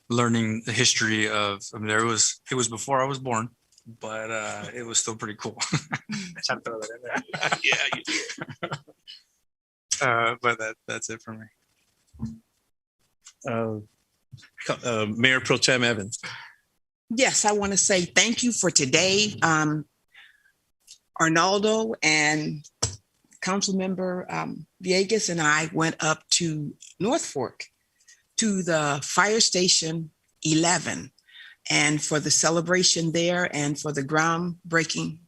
learning the history of, it was before I was born, but it was still pretty cool. Just have to throw that in there. Yeah, you did. But that's it for me. Mayor Pro Tem Evans. Yes, I want to say thank you for today, Arnoldo and Councilmember Villegas and I went up to North Fork to the Fire Station 11 and for the celebration there and for the groundbreaking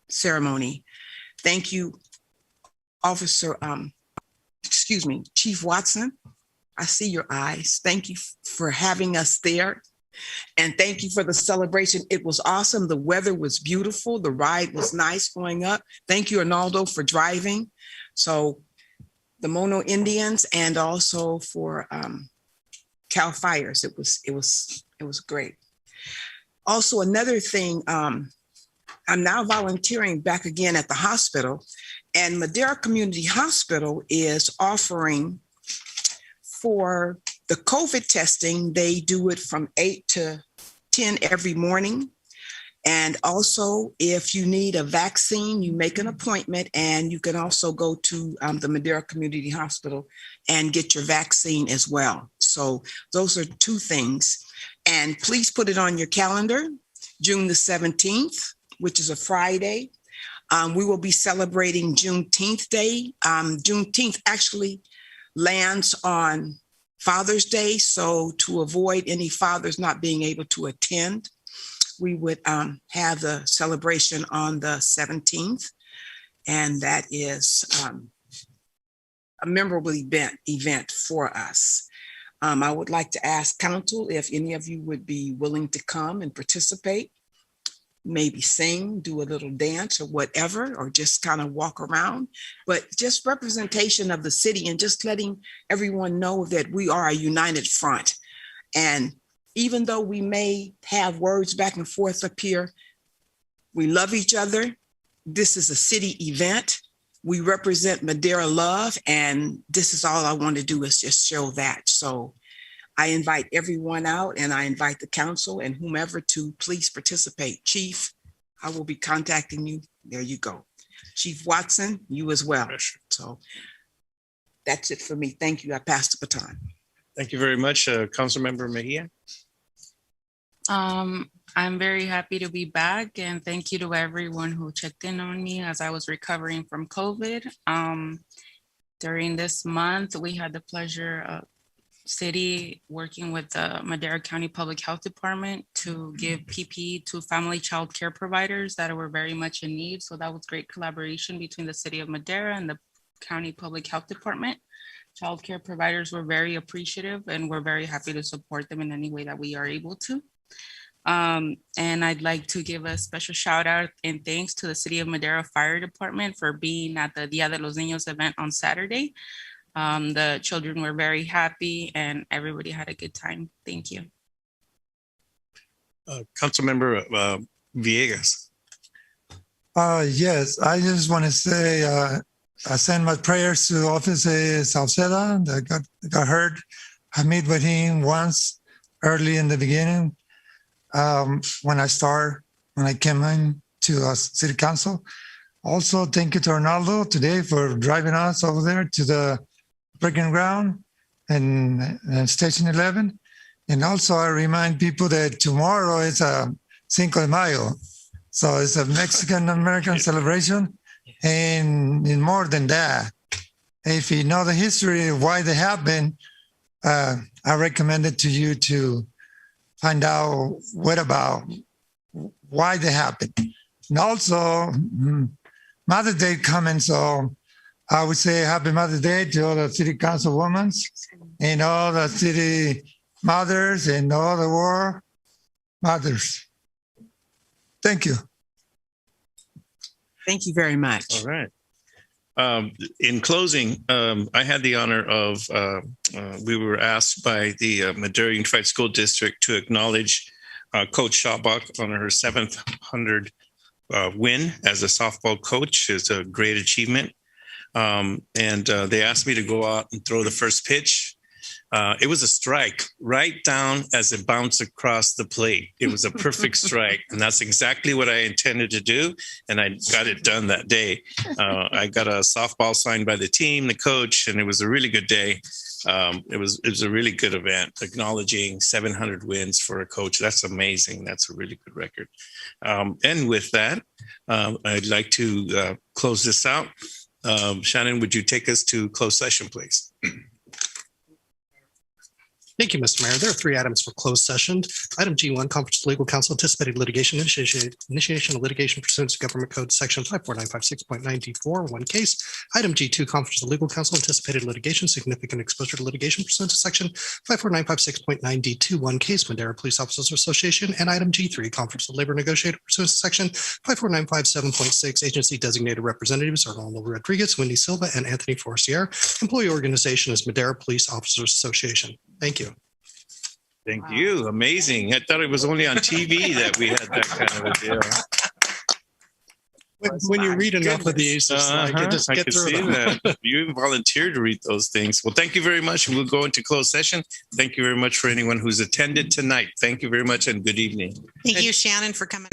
ceremony. Thank you, Chief Watson. I see your eyes. Thank you for having us there. And thank you for the celebration. It was awesome. The weather was beautiful. The ride was nice going up. Thank you, Arnaldo, for driving. So the Mono Indians and also for Cal Fires. It was great. Also, another thing, I'm now volunteering back again at the hospital, and Madera Community Hospital is offering for the COVID testing. They do it from 8 to 10 every morning. And also, if you need a vaccine, you make an appointment, and you can also go to the Madera Community Hospital and get your vaccine as well. So those are two things. And please put it on your calendar, June the 17th, which is a Friday. We will be celebrating Juneteenth Day. Juneteenth actually lands on Father's Day. So to avoid any fathers not being able to attend, we would have the celebration on the 17th. And that is a memorable event for us. I would like to ask council if any of you would be willing to come and participate, maybe sing, do a little dance or whatever, or just kind of walk around, but just representation of the city and just letting everyone know that we are a united front. And even though we may have words back and forth up here, we love each other. This is a city event. We represent Madera love, and this is all I want to do is just show that. So I invite everyone out, and I invite the council and whomever to please participate. Chief, I will be contacting you. There you go. Chief Watson, you as well. So that's it for me. Thank you. I pass the baton. Thank you very much, Councilmember Mejia. I'm very happy to be back, and thank you to everyone who checked in on me as I was recovering from COVID. During this month, we had the pleasure of city working with the Madera County Public Health Department to give PPE to family child care providers that were very much in need. So that was great collaboration between the city of Madera and the County Public Health Department. Child care providers were very appreciative, and we're very happy to support them in any way that we are able to. And I'd like to give a special shout out and thanks to the City of Madera Fire Department for being at the Dia de los Niños event on Saturday. The children were very happy and everybody had a good time. Thank you. Councilmember Villegas. Yes, I just want to say I send my prayers to Officer Salceda that got hurt. I met with him once early in the beginning. When I came in to City Council. Also, thank you to Arnaldo today for driving us over there to the breaking ground and Station 11. And also, I remind people that tomorrow is Cinco de Mayo. So it's a Mexican-American celebration. And more than that, if you know the history of why they happen, I recommend it to you to find out why they happen. And also, Mother's Day coming, so I would say Happy Mother's Day to all the City Council women and all the city mothers and all the world mothers. Thank you. Thank you very much. All right. In closing, I had the honor of, we were asked by the Madera Unified School District to acknowledge Coach Schabach on her 700 win as a softball coach. It's a great achievement. And they asked me to go out and throw the first pitch. It was a strike right down as it bounced across the plate. It was a perfect strike. And that's exactly what I intended to do. And I got it done that day. I got a softball signed by the team, the coach, and it was a really good day. It was a really good event, acknowledging 700 wins for a coach. That's amazing. That's a really good record. And with that, I'd like to close this out. Shannon, would you take us to closed session, please? Thank you, Mr. Mayor. There are 3 items for closed session. Item G1, conference with legal counsel, anticipated litigation, initiation of litigation pursuant to Government Code Section 54956.94, one case. Item G2, conference with legal counsel, anticipated litigation, significant exposure to litigation pursuant to Section 54956.9D2, one case, Madera Police Officers Association. And item G3, conference with labor negotiator pursuant to Section 54957.6, agency designated representatives Arnaldo Rodriguez, Wendy Silva, and Anthony Forcier. Employee organization is Madera Police Officers Association. Thank you. Thank you. Amazing. I thought it was only on TV that we had that kind of a deal. When you read enough of these, it's like it just I get could through see them. that. You volunteered to read those things. Well, thank you very much. We'll go into closed session. Thank you very much for anyone who's attended tonight. Thank you very much and good evening. Thank you, Shannon, for coming.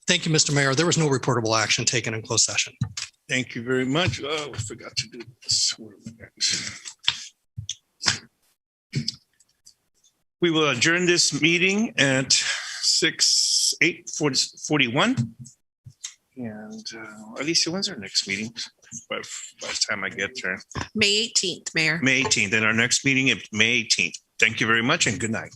Thank you, Mr. Mayor. There was no reportable action taken in closed session. Thank you very much. Oh, I forgot to do this. Where am I at? We will adjourn this meeting at 8:41. And Alicia, when's our next meeting? By the time I get there. May 18th, Mayor. May 18th. And our next meeting is May 18th. Thank you very much and good night.